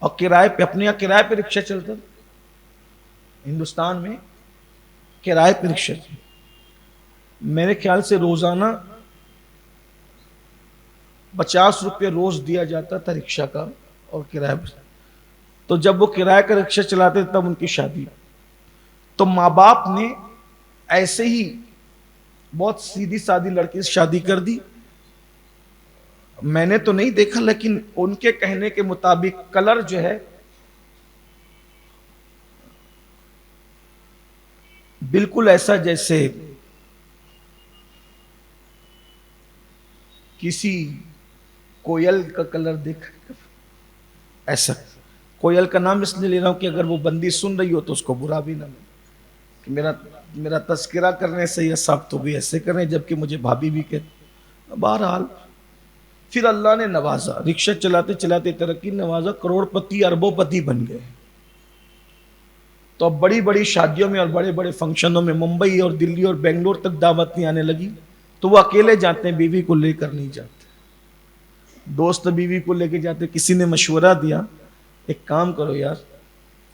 اور کرائے پہ، اپنے یہاں کرائے پہ رکشہ چلتا تھا، ہندوستان میں کرائے پہ رکشہ چلتا، میرے خیال سے روزانہ 50 روپے روز دیا جاتا تھا رکشہ کا اور کرایہ پہ۔ تو جب وہ کرایہ کا رکشہ چلاتے تھے تب ان کی شادی، تو ماں باپ نے ایسے ہی بہت سیدھی سادی لڑکی سے شادی کر دی۔ میں نے تو نہیں دیکھا، لیکن ان کے کہنے کے مطابق کلر جو ہے بالکل ایسا جیسے کسی کوئل کا کلر دیکھا، ایسا۔ کوئل کا نام اس لیے لے رہا ہوں کہ اگر وہ بندی سن رہی ہو تو اس کو برا بھی نہ لگے کہ میرا تذکرہ کرنے سے یہ صاحب تو بھی ایسے کریں، جبکہ مجھے بھابھی بھی کہتے۔ بہرحال پھر اللہ نے نوازا، رکشہ چلاتے چلاتے ترقی نوازا، کروڑ پتی اربوں پتی بن گئے۔ تو اب بڑی بڑی شادیوں میں اور بڑے بڑے فنکشنوں میں ممبئی اور دلی اور بنگلور تک دعوت نہیں آنے لگی، تو وہ اکیلے جاتے ہیں، بیوی کو لے کر نہیں جاتے۔ دوست بیوی کو لے کے جاتے۔ کسی نے مشورہ دیا ایک کام کرو یار،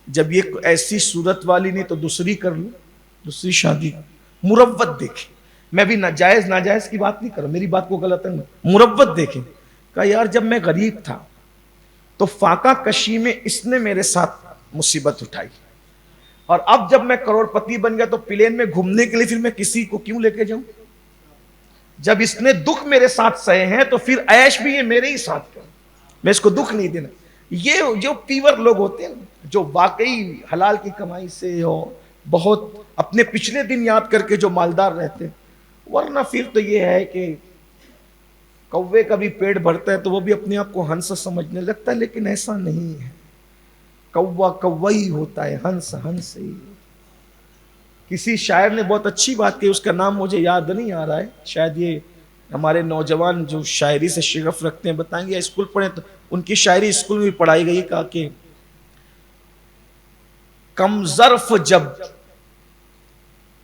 جب یہ ایسی صورت والی نہیں تو دوسری کر لو، دوسری شادی، مروت دیکھیں۔ میں بھی ناجائز کی بات نہیں کر رہا، میری بات کو غلط ہے، مروت دیکھیں۔ کہا یار جب میں غریب تھا تو فاقہ کشی میں اس نے میرے ساتھ مصیبت اٹھائی، اور اب جب میں کروڑ پتی بن گیا تو پلین میں گھومنے کے لیے پھر میں کسی کو کیوں لے کے جاؤں؟ جب اس نے دکھ میرے ساتھ سہے ہیں تو پھر عیش بھی یہ میرے ہی ساتھ کروں، میں اس کو دکھ نہیں دینا۔ یہ جو پیور لوگ ہوتے ہیں جو واقعی حلال کی کمائی سے ہو، بہت اپنے پچھلے دن یاد کر کے جو مالدار رہتے ہیں، ورنہ پھر تو یہ ہے کہ کوے کا بھی پیٹ بھرتا ہے تو وہ بھی اپنے آپ کو ہنس سمجھنے لگتا ہے، لیکن ایسا نہیں ہے۔ کوا کوا ہی ہوتا ہے، ہنس ہنس ہی۔ کسی شاعر نے بہت اچھی بات کی، اس کا نام مجھے یاد نہیں آ رہا ہے، شاید یہ ہمارے نوجوان جو شاعری سے شغف رکھتے ہیں بتائیں گے، یا اسکول پڑھیں تو ان کی شاعری اسکول میں پڑھائی گئی۔ کہا کہ کم ظرف جب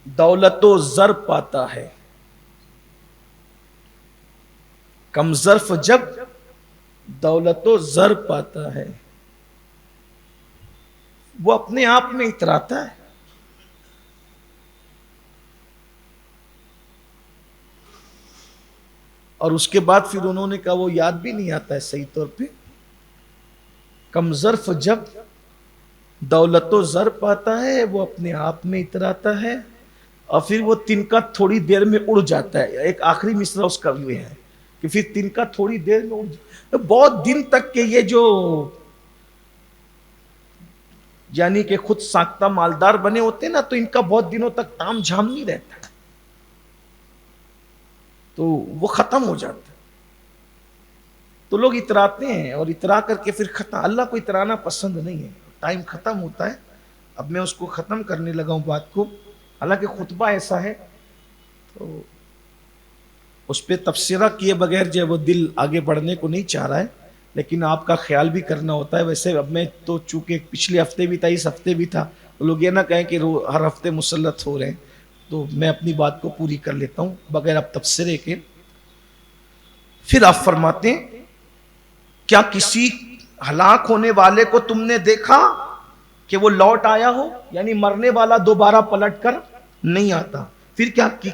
دولت و زر پاتا ہے، کم ظرف جب دولت و زر پاتا ہے، وہ اپنے آپ میں اتراتا ہے۔ اور اس کے بعد پھر انہوں نے کہا وہ یاد بھی نہیں آتا ہے صحیح طور پہ، کم ظرف جب دولت و زر پاتا ہے وہ اپنے آپ میں اتراتا ہے، اور پھر وہ تنکا تھوڑی دیر میں اڑ جاتا ہے۔ ایک آخری مصرع اس کا بھی ہے کہ پھر تنکا تھوڑی دیر میں اڑ جاتا ہے۔ بہت دن تک کہ یہ جو یعنی کہ خود ساختہ مالدار بنے ہوتے ہیں نا، تو ان کا بہت دنوں تک تام جھام نہیں رہتا، تو وہ ختم ہو جاتا ہے۔ تو لوگ اتراتے ہیں اور اترا کر کے پھر ختم۔ اللہ کو اترانا پسند نہیں ہے، ٹائم ختم ہوتا ہے۔ اب میں اس کو ختم کرنے لگا ہوں بات کو، حالانکہ خطبہ ایسا ہے تو اس پہ تبصرہ کیے بغیر جو وہ دل آگے بڑھنے کو نہیں چاہ رہا ہے، لیکن آپ کا خیال بھی کرنا ہوتا ہے۔ ویسے اب میں تو چونکہ پچھلے ہفتے بھی تھا، اس ہفتے بھی تھا، لوگ یہ نہ کہیں کہ ہر ہفتے مسلط ہو رہے ہیں، تو میں اپنی بات کو پوری کر لیتا ہوں بغیر اب تبصرے کے۔ پھر آپ فرماتے ہیں کیا کسی ہلاک ہونے والے کو تم نے دیکھا کہ وہ لوٹ آیا ہو؟ یعنی مرنے والا دوبارہ پلٹ کر نہیں آتا۔ پھر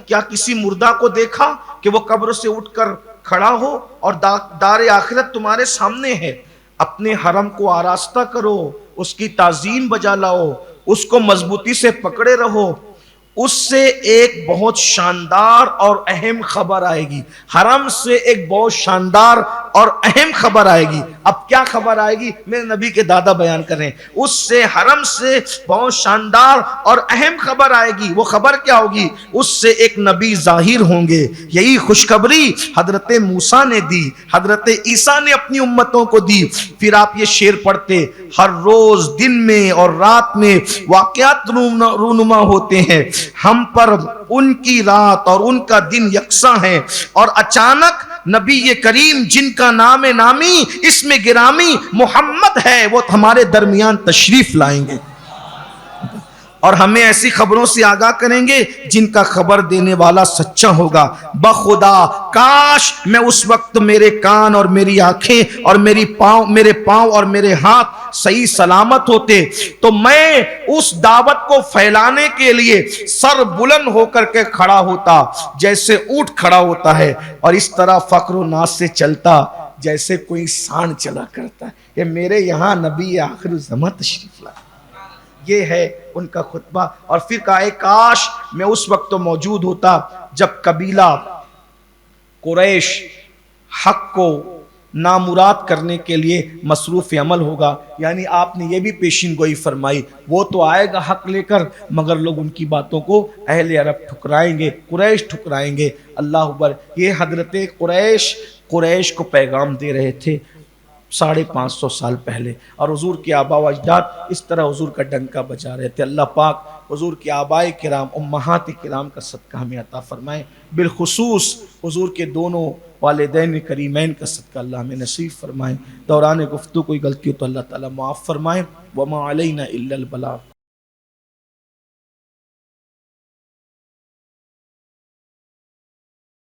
کیا کسی مردہ کو دیکھا کہ وہ قبر سے اٹھ کر کھڑا ہو اور دار آخرت تمہارے سامنے ہے؟ اپنے حرم کو آراستہ کرو، اس کی تعظیم بجا لاؤ، اس کو مضبوطی سے پکڑے رہو، اس سے ایک بہت شاندار اور اہم خبر آئے گی۔ حرم سے ایک بہت شاندار اور اہم خبر آئے گی۔ اب کیا خبر آئے گی؟ میرے نبی کے دادا بیان کریں، اس سے حرم سے بہت شاندار اور اہم خبر آئے گی۔ وہ خبر کیا ہوگی؟ اس سے ایک نبی ظاہر ہوں گے۔ یہی خوشخبری حضرت موسیٰ نے دی، حضرت عیسیٰ نے اپنی امتوں کو دی۔ پھر آپ یہ شعر پڑھتے، ہر روز دن میں اور رات میں واقعات رونما ہوتے ہیں، ہم پر ان کی رات اور ان کا دن یکساں ہے، اور اچانک نبی کریم جن کا نام نامی اسم گرامی محمد ہے وہ ہمارے درمیان تشریف لائیں گے اور ہمیں ایسی خبروں سے آگاہ کریں گے جن کا خبر دینے والا سچا ہوگا۔ بخدا کاش میں اس وقت میرے کان اور میری آنکھیں اور میرے پاؤں اور میرے ہاتھ صحیح سلامت ہوتے تو میں اس دعوت کو پھیلانے کے لیے سر بلند ہو کر کے کھڑا ہوتا جیسے اونٹ کھڑا ہوتا ہے، اور اس طرح فخر و ناز سے چلتا جیسے کوئی سانڈ چلا کرتا ہے کہ میرے یہاں نبی آخر الزماں تشریف لائے۔ یہ ہے ان کا خطبہ۔ اور پھر کہا کاش میں اس وقت موجود ہوتا جب قبیلہ قریش حق کو نامراد کرنے کے لیے مصروف عمل ہوگا۔ یعنی آپ نے یہ بھی پیشین گوئی فرمائی وہ تو آئے گا حق لے کر مگر لوگ ان کی باتوں کو اہل عرب ٹھکرائیں گے، قریش ٹھکرائیں گے۔ اللہ اکبر۔ یہ حضرت قریش کو پیغام دے رہے تھے 550 سال پہلے، اور حضور کے آبا و اجداد اس طرح حضور کا ڈنکا بجا رہے تھے۔ اللہ پاک حضور کے آبائے کرام امہات کرام کا صدقہ ہمیں عطا فرمائے، بالخصوص حضور کے دونوں والدین کریمین کا صدقہ اللہ ہمیں نصیب فرمائے۔ دوران گفتگو کوئی غلطی ہو تو اللہ تعالیٰ معاف فرمائے۔ وما علینا الا البلاغ۔